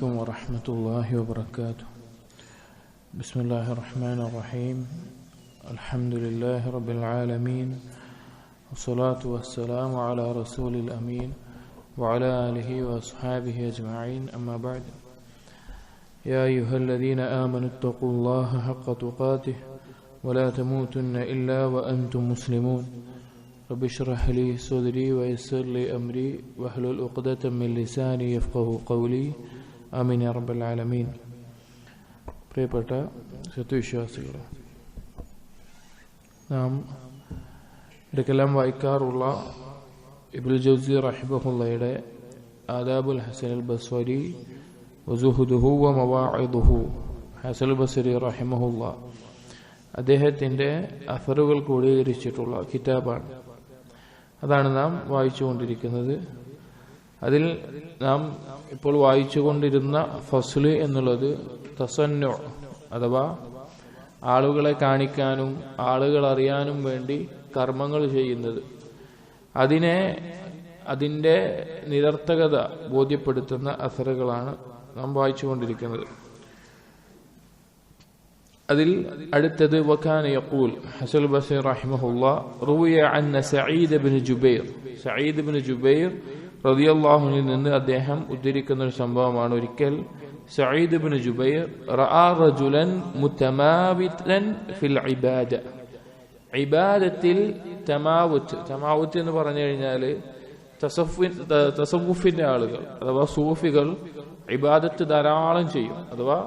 ورحمة الله وبركاته. بسم الله الرحمن الرحيم. الحمد لله رب العالمين، والصلاة والسلام على رسول الأمين وعلى آله وأصحابه أجمعين، أما بعد. يا أيها الذين آمنوا اتقوا الله حق تقاته ولا تموتن إلا وأنتم مسلمون. رب اشرح لي صدري ويسر لي أمري واحلل عقدة من لساني يفقهوا قولي. ആമീൻ യാ റബ്ബൽ ആലമീൻ. പ്രിയപ്പെട്ട സത്യവിശ്വാസികളെ, നാം ഇടയ്ക്കെല്ലാം വായിക്കാറുള്ള ഇബ്നുൽ ജൗസി റഹിമഹുള്ളയുടെ ആദാബുൽ ഹസനുൽ ബസ്വരി വസുഹുദുഹു വ മവാഇദുഹു. ഹസനുൽ ബസ്വരി റഹിമഹുള്ള അദ്ദേഹത്തിൻ്റെ അഫറുകൾ ക്രോഡീകരിച്ചിട്ടുള്ള കിതാബാണ്. അതാണ് നാം വായിച്ചുകൊണ്ടിരിക്കുന്നത്. അതിൽ നാം ഇപ്പോൾ വായിച്ചുകൊണ്ടിരുന്ന ഫസ്ല് എന്നുള്ളത് തസന്നു, അഥവാ ആളുകളെ കാണിക്കാനും ആളുകൾ അറിയാനും വേണ്ടി കർമ്മങ്ങൾ ചെയ്യുന്നത്, അതിൻ്റെ നിരർത്ഥകത ബോധ്യപ്പെടുത്തുന്ന അസറുകളാണ് നാം വായിച്ചുകൊണ്ടിരിക്കുന്നത്. അതിൽ അടുത്തത് വകാന യഖൂൽ ഹസൻ ബസ്രി റഹിമഹുല്ലാ റുവിയ അന്ന സഈദ് ഇബ്നു ജുബൈർ റളിയല്ലാഹുവിൽ നിന്ന് അദ്ദേഹം ഉദ്ധരിക്കുന്ന ഒരു സംഭവമാണ്. ഒരിക്കൽ സഈദ് ഇബ്നു ജുബൈർ റഅ റജുലൻ മുതമാവിതൻ ഫിൽ ഇബാദ. ഇബാദത്തിൽ തമാവുത്ത് എന്ന് പറഞ്ഞു കഴിഞ്ഞാൽ തസവുഫിന്റെ ആളുകൾ അഥവാ സൂഫികൾ ഇബാദത്ത് ധാരാളം ചെയ്യും. അഥവാ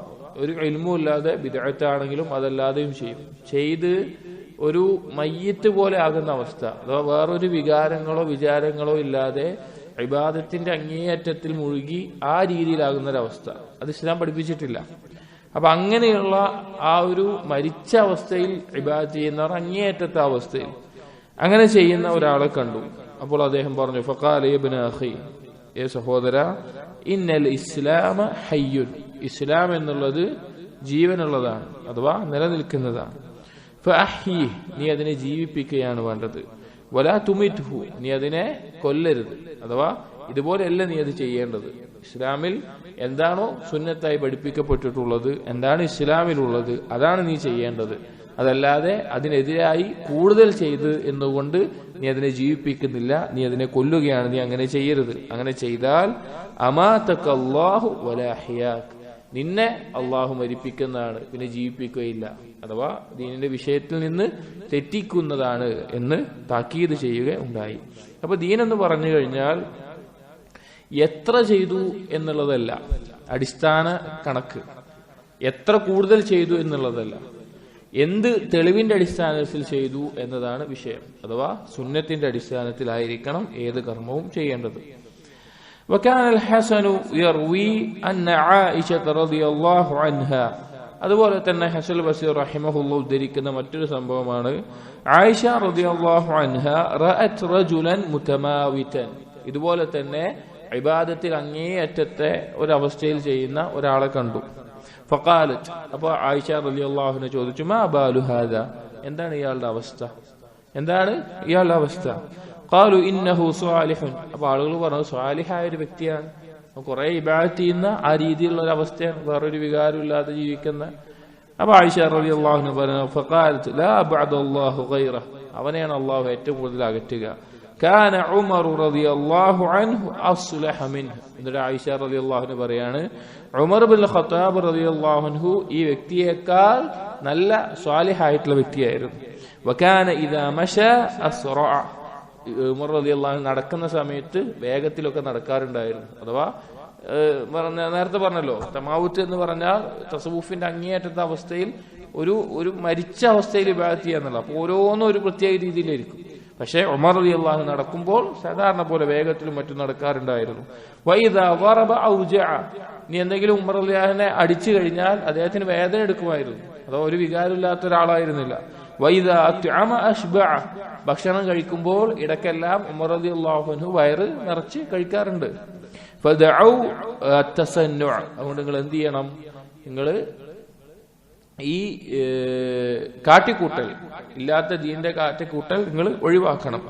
ഒരു ഇൽമും ഇല്ലാതെ ബിദ്അത്താണെങ്കിലും അതല്ലാതെയും ചെയ്ത് ഒരു മയ്യിത്ത് പോലെ ആകുന്ന അവസ്ഥ, അഥവാ വേറൊരു വികാരങ്ങളോ വിചാരങ്ങളോ ഇല്ലാതെ ഇബാദത്തിന്റെ അങ്ങേയറ്റത്തിൽ മുഴുകി ആ രീതിയിലാകുന്നൊരവസ്ഥ, അത് ഇസ്ലാം പഠിപ്പിച്ചിട്ടില്ല. അപ്പൊ അങ്ങനെയുള്ള ആ ഒരു മരിച്ച അവസ്ഥയിൽ ഇബാദത്ത് ചെയ്യുന്നവർ അങ്ങേയറ്റത്തെ അവസ്ഥയിൽ അങ്ങനെ ചെയ്യുന്ന ഒരാളെ കണ്ടു. അപ്പോൾ അദ്ദേഹം പറഞ്ഞു, ഫഖാല ഇബ്നു അഖി, ഏ സഹോദര, ഇന്നൽ ഇസ്ലാമ ഹയ്യുൻ, ഇസ്ലാം എന്നുള്ളത് ജീവനുള്ളതാണ്, അഥവാ നിലനിൽക്കുന്നതാണ്. ഫഅഹ്യി, നീ അതിനെ ജീവിപ്പിക്കുകയാണ് വേണ്ടത്. വലാ തുമിത്ഹു, നീ അതിനെ കൊല്ലരുത്, അഥവാ ഇതുപോലെയല്ല നീ അത് ചെയ്യേണ്ടത്. ഇസ്ലാമിൽ എന്താണോ സുന്നത്തായി പഠിപ്പിക്കപ്പെട്ടിട്ടുള്ളത്, എന്താണ് ഇസ്ലാമിലുള്ളത്, അതാണ് നീ ചെയ്യേണ്ടത്. അതല്ലാതെ അതിനെതിരായി കൂടുതൽ ചെയ്ത് എന്നുകൊണ്ട് നീ അതിനെ ജീവിപ്പിക്കുന്നില്ല, നീ അതിനെ കൊല്ലുകയാണ്, നീ അങ്ങനെ ചെയ്യരുത്. അങ്ങനെ ചെയ്താൽ അമാതകല്ലാഹു വലാ അഹ്യാക്, നിന്നെ അള്ളാഹു മരിപ്പിക്കുന്നതാണ്, പിന്നെ ജീവിപ്പിക്കുകയില്ല, അഥവാ ദീനിന്റെ വിഷയത്തിൽ നിന്ന് തെറ്റിക്കുന്നതാണ് എന്ന് താക്കീത് ചെയ്യുകയുണ്ടായി. അപ്പൊ ദീൻ എന്ന് പറഞ്ഞു കഴിഞ്ഞാൽ എത്ര ചെയ്തു എന്നുള്ളതല്ല അടിസ്ഥാന കണക്ക്, എത്ര കൂടുതൽ ചെയ്തു എന്നുള്ളതല്ല, എന്ത് തെളിവിന്റെ അടിസ്ഥാനത്തിൽ ചെയ്തു എന്നതാണ് വിഷയം. അഥവാ സുന്നത്തിന്റെ അടിസ്ഥാനത്തിലായിരിക്കണം ഏത് കർമ്മവും ചെയ്യേണ്ടത്. وكان الحسن يروي أن عائشة رضي الله عنها, അതുപോലെ തന്നെ ഹസൻ ബസ്രി റഹിമഹുല്ലാഹ് ഉദ്ധരിക്കുന്ന മറ്റൊരു സംഭവമാണ്, ആയിഷ റളിയല്ലാഹു അൻഹ റഅത് റജുലൻ മുതമാവിതൻ, ഇതുപോലെ തന്നെ ഇബാദത്തിൽ അങ്ങേയറ്റത്തെ ഒരവസ്ഥയിൽ ചെയ്യുന്ന ഒരാളെ കണ്ടു. ഫഖാലത്ത്, അപ്പോൾ ആയിഷ റളിയല്ലാഹു അൻഹ ചോദിച്ചു, മാ ബാലു ഹാദാ, എന്താണ് ഇയാളുടെ അവസ്ഥ? ഖാലു ഇന്നഹു സ്വാലിഹുൻ, അപ്പോൾ ആളുകൾ പറഞ്ഞു സ്വാലിഹായ ഒരു വ്യക്തിയാണ്, കുറെ ഇബാദത്ത് ചെയ്യുന്ന ആ രീതിയിലുള്ള ഒരു അവസ്ഥയാണ്, വേറൊരു വികാരം ഇല്ലാതെ ജീവിക്കുന്ന. അപ്പൊ ആയിഷ റളിയല്ലാഹു അൻഹ പറഞ്ഞു, ഫഖാലത്ത് ലാ ബഅദല്ലാഹു ഗൈറഹു, അവനെയാണ് അല്ലാഹു ഏറ്റവും കൂടുതൽ അകറ്റുക. കാന ഉമർ റളിയല്ലാഹു അൻഹു അസ്ലഹ മിൻഹു, എന്നിട്ട് ആയിഷ റളിയല്ലാഹു അൻഹ പറയാണ്, ഉമർ ഇബ്നുൽ ഖത്താബ് റളിയല്ലാഹു അൻഹു ഈ വ്യക്തിയേക്കാൾ നല്ല സ്വാലിഹായിട്ടുള്ള വ്യക്തിയായിരുന്നു. വകാന ഇദാ മശാ അസ്റഅ, ഉമർ റളിയല്ലാഹു അൻഹു നടക്കുന്ന സമയത്ത് വേഗത്തിലൊക്കെ നടക്കാറുണ്ടായിരുന്നു. അഥവാ നേരത്തെ പറഞ്ഞല്ലോ, തമാവുത്ത് എന്ന് പറഞ്ഞാൽ തസവുഫിന്റെ അങ്ങേയറ്റത്തെ അവസ്ഥയിൽ ഒരു മരിച്ച അവസ്ഥയിൽ ഇബാദത്ത് ചെയ്യാന്നുള്ള, അപ്പോൾ ഓരോന്നും ഒരു പ്രത്യേക രീതിയിലായിരിക്കും. പക്ഷെ ഉമർ റളിയല്ലാഹു അൻഹു നടക്കുമ്പോൾ സാധാരണ പോലെ വേഗത്തിലും മറ്റും നടക്കാറുണ്ടായിരുന്നു. വഇദാ ളറബ ഔജഅ, നീ എന്തെങ്കിലും ഉമർ റളിയല്ലാഹുവിനെ അടിച്ചു കഴിഞ്ഞാൽ അദ്ദേഹത്തിന് വേദന എടുക്കുമായിരുന്നു, അഥവാ ഒരു വികാരമില്ലാത്ത ഒരാളായിരുന്നില്ല. വഇദാ അത്അമ അശ്ബഅ, ഭക്ഷണം കഴിക്കുമ്പോൾ ഇടയ്ക്കെല്ലാം ഉമർ റളിയല്ലാഹു അൻഹു വയറ് നിറച്ച് കഴിക്കാറുണ്ട്. ഫദഉ അത്തസന്നു, അതുകൊണ്ട് നിങ്ങൾ എന്ത് ചെയ്യണം, നിങ്ങൾ ഈ കാട്ടിക്കൂട്ടൽ, ഇല്ലാത്ത ദീന്റെ കാട്ടിക്കൂട്ടൽ നിങ്ങൾ ഒഴിവാക്കണം.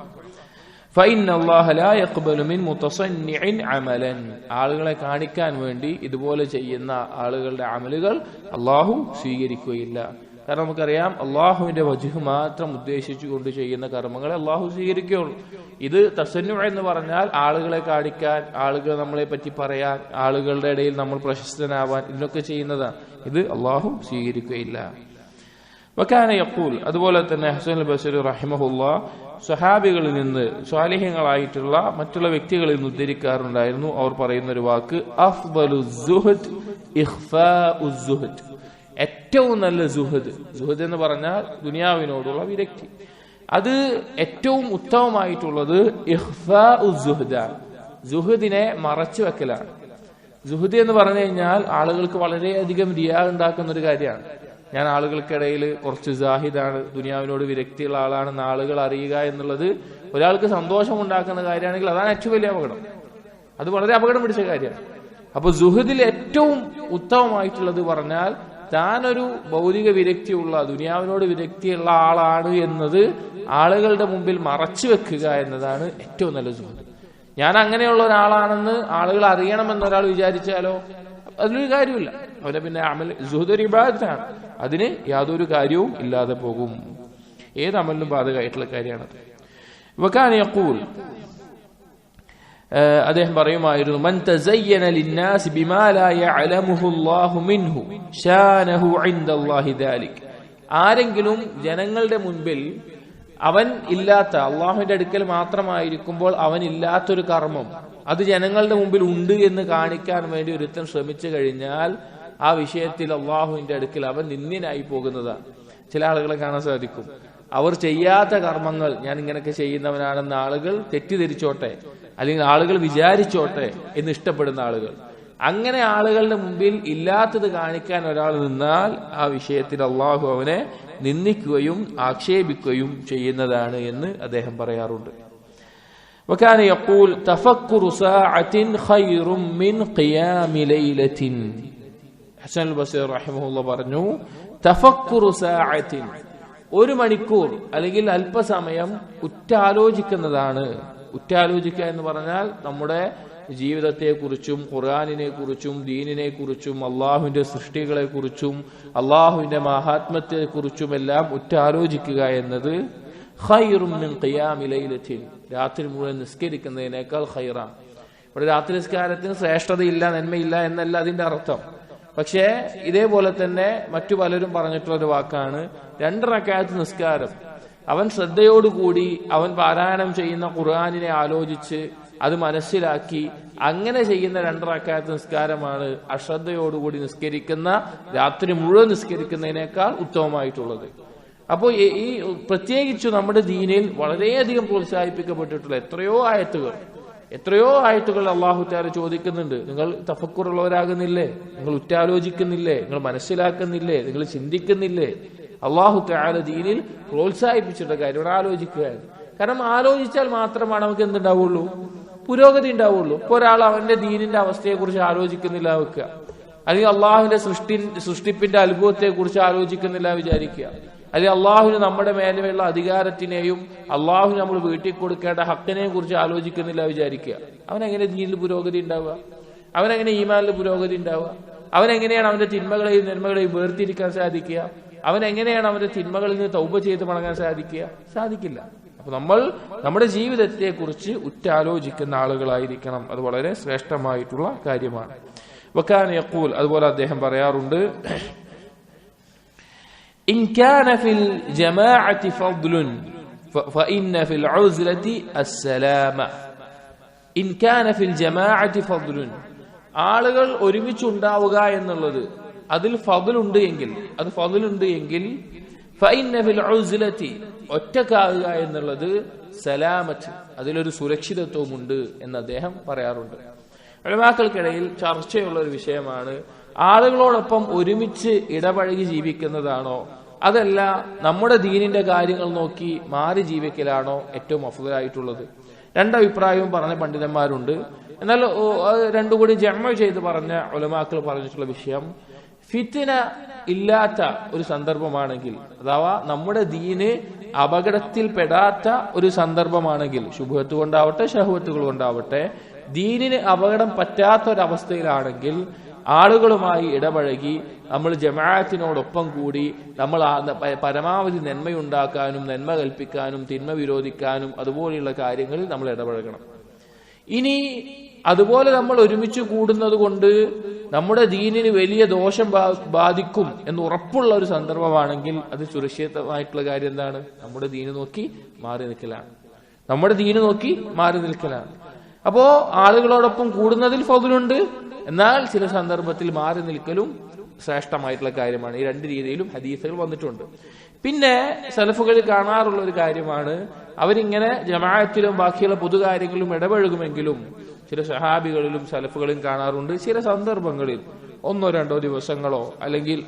فإن الله لا يقبل من متصنع عملا ആളുകളെ കാണിക്കാൻ വേണ്ടി ഇതുപോലെ ചെയ്യുന്ന ആളുകളുടെ അമലുകൾ അല്ലാഹു സ്വീകരിക്കുകയില്ല. കാരണം നമുക്കറിയാം അള്ളാഹുവിന്റെ വജ്ഹ് മാത്രം ഉദ്ദേശിച്ചുകൊണ്ട് ചെയ്യുന്ന കർമ്മങ്ങളെ അള്ളാഹു സ്വീകരിക്കുകയുള്ളൂ. ഇത് തസന്നു എന്ന് പറഞ്ഞാൽ ആളുകളെ കാണിക്കാൻ, ആളുകൾ നമ്മളെ പറ്റി പറയാൻ, ആളുകളുടെ ഇടയിൽ നമ്മൾ പ്രശസ്തനാവാൻ, ഇതിനൊക്കെ ചെയ്യുന്നതാണ്. ഇത് അള്ളാഹു സ്വീകരിക്കുകയില്ല. വകാന യഖൂൽ, അതുപോലെ തന്നെ ഹസൻ അൽ ബസരി റഹിമഹുല്ലാ സ്വഹാബികളിൽ നിന്ന് സ്വാലിഹ്യങ്ങളായിട്ടുള്ള മറ്റുള്ള വ്യക്തികളിൽ നിന്ന് ഉദ്ധരിക്കാറുണ്ടായിരുന്നു. അവർ പറയുന്ന ഒരു വാക്ക് അഫ്ദലു സുഹദ് ഇഖ്ഫാഉ സുഹദ്, ഏറ്റവും നല്ല സുഹദ്. സുഹദ് എന്ന് പറഞ്ഞാൽ ദുനിയാവിനോടുള്ള വിരക്തി. അത് ഏറ്റവും ഉത്തമമായിട്ടുള്ളത് ഇഖ്ഫാഉ സുഹദാണ്. സുഹദിനെ മറച്ചു വെക്കലാണ്. സുഹദ് എന്ന് പറഞ്ഞു കഴിഞ്ഞാൽ ആളുകൾക്ക് വളരെയധികം റിയാ ഉണ്ടാക്കുന്ന ഒരു കാര്യമാണ്. ഞാൻ ആളുകൾക്കിടയിൽ കുറച്ച് സാഹിദാണ്, ദുനിയാവിനോട് വിരക്തിയുള്ള ആളാണെന്ന് ആളുകൾ അറിയുക എന്നുള്ളത് ഒരാൾക്ക് സന്തോഷം ഉണ്ടാക്കുന്ന കാര്യമാണെങ്കിൽ അതാണ് ഏറ്റവും വലിയ അപകടം. അത് വളരെ അപകടം പിടിച്ച കാര്യമാണ്. അപ്പൊ സുഹദിൽ ഏറ്റവും ഉത്തമമായിട്ടുള്ളത് പറഞ്ഞാൽ താനൊരു ഭൗതിക വിരക്തിയുള്ള, ദുനിയാവിനോട് വിരക്തിയുള്ള ആളാണ് എന്നത് ആളുകളുടെ മുമ്പിൽ മറച്ചു വെക്കുക എന്നതാണ് ഏറ്റവും നല്ല സുഹദ്. ഞാൻ അങ്ങനെയുള്ള ഒരാളാണെന്ന് ആളുകൾ അറിയണമെന്നൊരാൾ വിചാരിച്ചാലോ അതിലൊരു കാര്യമില്ല. അവരെ പിന്നെ അമൽ സുഹദ് ഒരു ഇബാദത്താണ്, അതിന് യാതൊരു കാര്യവും ഇല്ലാതെ പോകും. ഏത് അമലിനും ബാധകമായിട്ടുള്ള കാര്യമാണ്. വകാന യഖൂൽ, അദ്ദേഹം പറയുമായിരുന്നു, മൻ തസയ്യന ലിന്നാസ് ബിമാ ലാ യഅലമുഹു അല്ലാഹു മിൻഹു ശാനഹു ഇൻദല്ലാഹി ദാലിക്. ആരെങ്കിലും ജനങ്ങളുടെ മുൻപിൽ അവൻ ഇല്ലാത്ത, അള്ളാഹുവിന്റെ അടുക്കൽ മാത്രമായിരിക്കുമ്പോൾ അവൻ ഇല്ലാത്തൊരു കർമ്മം അത് ജനങ്ങളുടെ മുമ്പിൽ ഉണ്ട് എന്ന് കാണിക്കാൻ വേണ്ടി ഒരുത്തൻ ശ്രമിച്ചു കഴിഞ്ഞാൽ ആ വിഷയത്തിൽ അള്ളാഹുവിന്റെ അടുക്കൽ അവൻ നിന്ദ്യനായി പോകുന്നതാണ്. ചില ആളുകളെ കാണാൻ സാധിക്കും, അവർ ചെയ്യാത്ത കർമ്മങ്ങൾ ഞാൻ ഇങ്ങനെയൊക്കെ ചെയ്യുന്നവനാണെന്ന് ആളുകൾ തെറ്റിദ്ധരിച്ചോട്ടെ, അല്ലെങ്കിൽ ആളുകൾ വിചാരിച്ചോട്ടെ എന്ന് ഇഷ്ടപ്പെടുന്ന ആളുകൾ. അങ്ങനെ ആളുകളുടെ മുമ്പിൽ ഇല്ലാത്തത് കാണിക്കാൻ ഒരാൾ നിന്നാൽ ആ വിഷയത്തിൽ അള്ളാഹു അവനെ നിന്ദിക്കുകയും ആക്ഷേപിക്കുകയും ചെയ്യുന്നതാണ് എന്ന് അദ്ദേഹം പറയാറുണ്ട്. وكان يقول تفكر ساعة خير من قيام ليلة. ഹസൻ അൽ ബസരി റഹിമഹുല്ലാഹ് പറഞ്ഞു, തഫക്കുറു സാഅത്തിൻ, ഒരു മണിക്കൂർ അല്ലെങ്കിൽ അല്പസമയം ഉറ്റാലോചിക്കുന്നതാണ്. ഉറ്റാലോചിക്കുക എന്ന് പറഞ്ഞാൽ നമ്മുടെ ജീവിതത്തെക്കുറിച്ചും ഖുർആനിനെ കുറിച്ചും ദീനിനെ കുറിച്ചും അള്ളാഹുവിന്റെ സൃഷ്ടികളെ കുറിച്ചും അള്ളാഹുവിന്റെ മഹാത്മ്യത്തെ കുറിച്ചും എല്ലാം ഉറ്റാലോചിക്കുക എന്നത് ഖൈറും മിൻ ഖിയാമി ലൈലത്തിൻ, രാത്രി മുഴുവൻ നിസ്കരിക്കുന്നതിനേക്കാൾ ഖൈറാണ്. ഇവിടെ രാത്രി നിസ്കാരത്തിന് ശ്രേഷ്ഠതയില്ല, നന്മയില്ല എന്നല്ല അതിന്റെ അർത്ഥം. പക്ഷേ ഇതേപോലെ തന്നെ മറ്റു പലരും പറഞ്ഞിട്ടുള്ള ഒരു വാക്കാണ് 2 റക്അത്ത് നിസ്കാരം. അവൻ ശ്രദ്ധയോടുകൂടി അവൻ പാരായണം ചെയ്യുന്ന ഖുർആനിനെ ആലോചിച്ച് അത് മനസ്സിലാക്കി അങ്ങനെ ചെയ്യുന്ന 2 റക്അത്ത് നിസ്കാരമാണ് അശ്രദ്ധയോടുകൂടി നിസ്കരിക്കുന്ന, രാത്രി മുഴുവൻ നിസ്കരിക്കുന്നതിനേക്കാൾ ഉത്തമമായിട്ടുള്ളത്. അപ്പോൾ ഈ പ്രത്യേകിച്ച് നമ്മുടെ ദീനിൽ വളരെയധികം പ്രോത്സാഹിപ്പിക്കപ്പെട്ടിട്ടുള്ള എത്രയോ ആയത്തുകൾ അള്ളാഹു തആല ചോദിക്കുന്നുണ്ട്. നിങ്ങൾ തഫക്കുറുള്ളവരാകുന്നില്ലേ? നിങ്ങൾ ഉറ്റാലോചിക്കുന്നില്ലേ? നിങ്ങൾ മനസ്സിലാക്കുന്നില്ലേ? നിങ്ങൾ ചിന്തിക്കുന്നില്ലേ? അള്ളാഹു തആല ദീനിൽ പ്രോത്സാഹിപ്പിച്ചിട്ടുള്ള കാര്യമാണ് ആലോചിക്കുകയാണ്. കാരണം ആലോചിച്ചാൽ മാത്രമാണ് നമുക്ക് എന്തുണ്ടാവുള്ളൂ? പുരോഗതി ഉണ്ടാവുള്ളൂ. ഇപ്പോൾ ഒരാൾ അവന്റെ ദീനിന്റെ അവസ്ഥയെ കുറിച്ച് ആലോചിക്കുന്നില്ല വെക്കുക, അല്ലെങ്കിൽ അള്ളാഹുവിന്റെ സൃഷ്ടിപ്പിന്റെ അത്ഭുതത്തെ കുറിച്ച് ആലോചിക്കുന്നില്ല വിചാരിക്കുക, അല്ലെങ്കിൽ അള്ളാഹുവിന് നമ്മുടെ മേലെയുള്ള അധികാരത്തിനെയും അള്ളാഹുവിന് നമ്മൾ വീട്ടിൽ കൊടുക്കേണ്ട ഹക്കിനെയും കുറിച്ച് ആലോചിക്കുന്നില്ല വിചാരിക്കുക. അവനെങ്ങനെ ദീനിൽ പുരോഗതി ഉണ്ടാവുക? അവനെങ്ങനെ ഈമാനിൽ പുരോഗതി ഉണ്ടാവുക? അവനെങ്ങനെയാണ് അവന്റെ തിന്മകളെയും നന്മകളെയും വേർതിരിക്കാൻ സാധിക്കുക? അവനെങ്ങനെയാണ് അവന്റെ തിന്മകളിൽ നിന്ന് തൗബ ചെയ്ത് മടങ്ങാൻ സാധിക്കുക? സാധിക്കില്ല. അപ്പൊ നമ്മൾ നമ്മുടെ ജീവിതത്തെ കുറിച്ച് ഉറ്റാലോചിക്കുന്ന ആളുകളായിരിക്കണം. അത് വളരെ ശ്രേഷ്ഠമായിട്ടുള്ള കാര്യമാണ്. വകാന യഖൂൽ, അതുപോലെ അദ്ദേഹം പറയാറുണ്ട്, ഇൻ കാന ഫിൽ ജമാഅത്തി ഫദ്ലുൻ ഫഇന്ന ഫിൽ ഉസ്ലതി അസ്സലാമ. ഇൻ കാന ഫിൽ ജമാഅത്തി ഫദ്ലുൻ, ആളുകൾ ഒരുമിച്ചുണ്ടാവുക എന്നുള്ളത് അതിൽ ഫദ്ലുണ്ട് എങ്കിൽ ഫഇന്ന ഫിൽ ഉസ്ലതി, ഒറ്റക്കാവുക എന്നുള്ളത് സലാമത്ത്, അതിലൊരു സുരക്ഷിതത്വമുണ്ട് എന്ന് അദ്ദേഹം പറയാറുണ്ട്. ഉലമാക്കൾക്കിടയിൽ ചർച്ചയുള്ള ഒരു വിഷയമാണ്, ആളുകളോടൊപ്പം ഒരുമിച്ച് ഇടപഴകി ജീവിക്കുന്നതാണോ അതല്ല നമ്മുടെ ദീനിന്റെ കാര്യങ്ങൾ നോക്കി മാറി ജീവിക്കലാണോ ഏറ്റവും അഫ്ളലായിട്ടുള്ളത്? 2 അഭിപ്രായവും പറഞ്ഞ പണ്ഡിതന്മാരുണ്ട്. എന്നാൽ രണ്ടുകൂടി ജമഅ ചെയ്ത് പറഞ്ഞ ഉലമാക്കൾ പറഞ്ഞിട്ടുള്ള വിഷയം, ഫിത്ന ഇല്ലാത്ത ഒരു സന്ദർഭമാണെങ്കിൽ, അഥവാ നമ്മുടെ ദീന് അപകടത്തിൽപ്പെടാത്ത ഒരു സന്ദർഭമാണെങ്കിൽ, ശുഭത്ത് കൊണ്ടാവട്ടെ ഷഹ്വത്തുകൾ കൊണ്ടാവട്ടെ, ദീനിന് അപകടം പറ്റാത്ത ഒരവസ്ഥയിലാണെങ്കിൽ ആളുകളുമായി ഇടപഴകി നമ്മൾ ജമാഅത്തിനോടൊപ്പം കൂടി നമ്മൾ പരമാവധി നന്മയുണ്ടാക്കാനും നന്മ കൽപ്പിക്കാനും തിന്മ വിരോധിക്കാനും അതുപോലെയുള്ള കാര്യങ്ങളിൽ നമ്മൾ ഇടപഴകണം. ഇനി അതുപോലെ നമ്മൾ ഒരുമിച്ച് കൂടുന്നത് കൊണ്ട് നമ്മുടെ ദീനിന് വലിയ ദോഷം ബാധിക്കും എന്ന് ഉറപ്പുള്ള ഒരു സന്ദർഭമാണെങ്കിൽ അത് സുരക്ഷിതമായിട്ടുള്ള കാര്യം എന്താണ്? നമ്മുടെ ദീന് നോക്കി മാറി നിൽക്കലാണ്. നമ്മുടെ ദീന് നോക്കി മാറി നിൽക്കലാണ്. അപ്പോ ആളുകളോടൊപ്പം കൂടുന്നതിൽ ഫദ്ലുണ്ട്, എന്നാൽ ചില സന്ദർഭത്തിൽ മാറി നിൽക്കലും ശ്രേഷ്ഠമായിട്ടുള്ള കാര്യമാണ്. ഈ രണ്ട് രീതിയിലും ഹദീസുകൾ വന്നിട്ടുണ്ട്. പിന്നെ സലഫുകളിൽ കാണാറുള്ള ഒരു കാര്യമാണ്, അവരിങ്ങനെ ജമാഅത്തിലും ബാക്കിയുള്ള പൊതുകാര്യങ്ങളിലും ഇടപഴകുമെങ്കിലും ചില സഹാബികളിലും സലഫുകളിലും കാണാറുണ്ട് ചില സന്ദർഭങ്ങളിൽ 1-2 ദിവസങ്ങളോ അല്ലെങ്കിൽ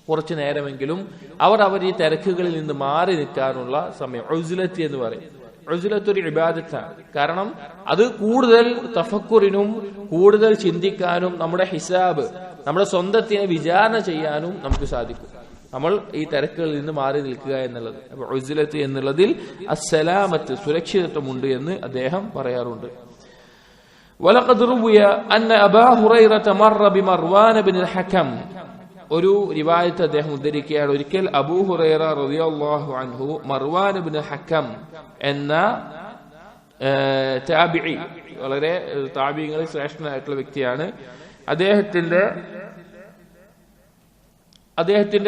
കുറച്ചു നേരമെങ്കിലും അവർ ഈ തിരക്കുകളിൽ നിന്ന് മാറി നിൽക്കാനുള്ള സമയം ഉസ്ലത്ത് എന്ന് പറയും. ഉസ്ലത്തൊരു ഇബാദത്താണ്. കാരണം അത് കൂടുതൽ തഫക്കുറിനും കൂടുതൽ ചിന്തിക്കാനും നമ്മുടെ ഹിസാബ്, നമ്മുടെ സ്വന്തത്തിനെ വിചാരണ ചെയ്യാനും നമുക്ക് സാധിക്കും. നമ്മൾ ഈ തിരക്കുകളിൽ നിന്ന് മാറി നിൽക്കുക എന്നുള്ളത്. അപ്പൊ ഉസ്ലത്ത് എന്നുള്ളതിൽ അസ്സലാമത്ത്, സുരക്ഷിതത്വമുണ്ട് എന്ന് അദ്ദേഹം പറയാറുണ്ട്. വലഖദ് റുവിയ അന്ന അബൂ ഹുറൈറത മറ ബിമർവാൻ ഇബ്നുൽ ഹകം. ഒരു റിവായത്ത് അദ്ദേഹം ഉദ്ധരിക്കുകയാണ്, ഒരിക്കൽ അബൂ ഹുറൈറ റളിയല്ലാഹു അൻഹു മർവാൻ ഇബ്നുൽ ഹകം എന്ന താബിഈ, വളരെ താബിഈങ്ങളിൽ ശ്രേഷ്ഠനായിട്ടുള്ള വ്യക്തിയാണ്, അദ്ദേഹത്തിന്റെ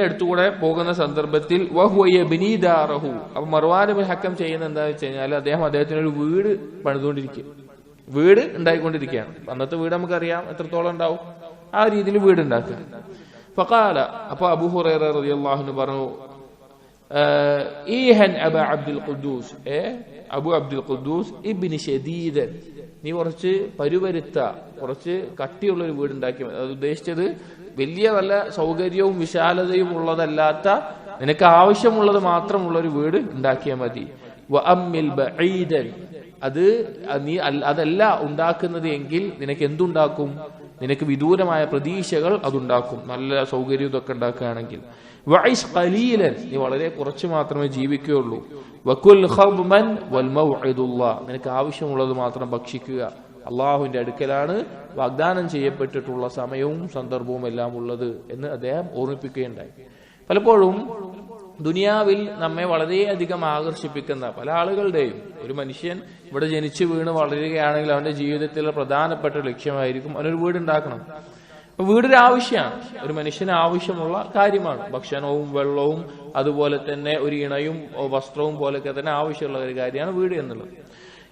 അടുത്തുകൂടെ പോകുന്ന സന്ദർഭത്തിൽ വഹുവ യബ്നി ദാറഹു. അപ്പൊ മർവാൻ ഇബ്നുൽ ഹകം ചെയ്യുന്ന എന്താണെന്ന് വെച്ച് കഴിഞ്ഞാൽ അദ്ദേഹം അദ്ദേഹത്തിന് ഒരു വീട് പണിതുകൊണ്ടിരിക്കുക, വീട് ഉണ്ടായിക്കൊണ്ടിരിക്കുകയാണ്. അന്നത്തെ വീട് നമുക്കറിയാം എത്രത്തോളം ഉണ്ടാവും, ആ രീതിയിൽ വീട് ഉണ്ടാക്കുക. ഫഖാല, അപ്പൊ അബൂ ഹുറൈറ റളിയല്ലാഹു അൻഹു പറഞ്ഞു, ഈഹൻ അബ അബ്ദുൽ ഖുദ്ദൂസ്, അബു അബ്ദുൽ ഖുദ്ദൂസ് ഇബ്നു ശദീദൻ, നീ കുറച്ച് പരുവരുത്ത, കുറച്ച് കട്ടിയുള്ള ഒരു വീട് ഉണ്ടാക്കി. അത് ഉദ്ദേശിച്ചത് വലിയ വല്ല സൗകര്യവും വിശാലതയും ഉള്ളതല്ലാത്ത, നിനക്ക് ആവശ്യമുള്ളത് മാത്രമുള്ള ഒരു വീട് ഉണ്ടാക്കിയാൽ മതി. വഅമ്മിൽ ബഈദൻ, അതല്ല ഉണ്ടാക്കുന്നത് എങ്കിൽ നിനക്ക് എന്തുണ്ടാക്കും? നിനക്ക് വിദൂരമായ പ്രതീക്ഷകൾ അതുണ്ടാക്കും, നല്ല സൗകര്യം ഇതൊക്കെ ഉണ്ടാക്കുകയാണെങ്കിൽ. വഇശ് ഖലീലൻ, നീ വളരെ കുറച്ച് മാത്രമേ ജീവിക്കുകയുള്ളൂ. വകുൽ ഖബ്മൻ വൽ മൗഇദുല്ലാഹ്, നിനക്ക് ആവശ്യമുള്ളത് മാത്രം ഭക്ഷിക്കുക. അള്ളാഹുവിന്റെ അടുക്കലാണ് വാഗ്ദാനം ചെയ്യപ്പെട്ടിട്ടുള്ള സമയവും സന്ദർഭവും എല്ലാം ഉള്ളത് എന്ന് അദ്ദേഹം ഓർമ്മിപ്പിക്കുകയുണ്ടായി. പലപ്പോഴും ദുനിയാവിൽ നമ്മെ വളരെയധികം ആകർഷിപ്പിക്കുന്ന പല ആളുകളുടെയും, ഒരു മനുഷ്യൻ ഇവിടെ ജനിച്ചു വീണ് വളരുകയാണെങ്കിൽ അവന്റെ ജീവിതത്തിലെ പ്രധാനപ്പെട്ട ലക്ഷ്യമായിരിക്കും അവനൊരു വീടുണ്ടാക്കണം. അപ്പൊ വീടൊരു ആവശ്യമാണ്, ഒരു മനുഷ്യന് ആവശ്യമുള്ള കാര്യമാണ്. ഭക്ഷണവും വെള്ളവും അതുപോലെ തന്നെ ഒരു ഇണയും വസ്ത്രവും പോലൊക്കെ തന്നെ ആവശ്യമുള്ള ഒരു കാര്യമാണ് വീട് എന്നുള്ളത്.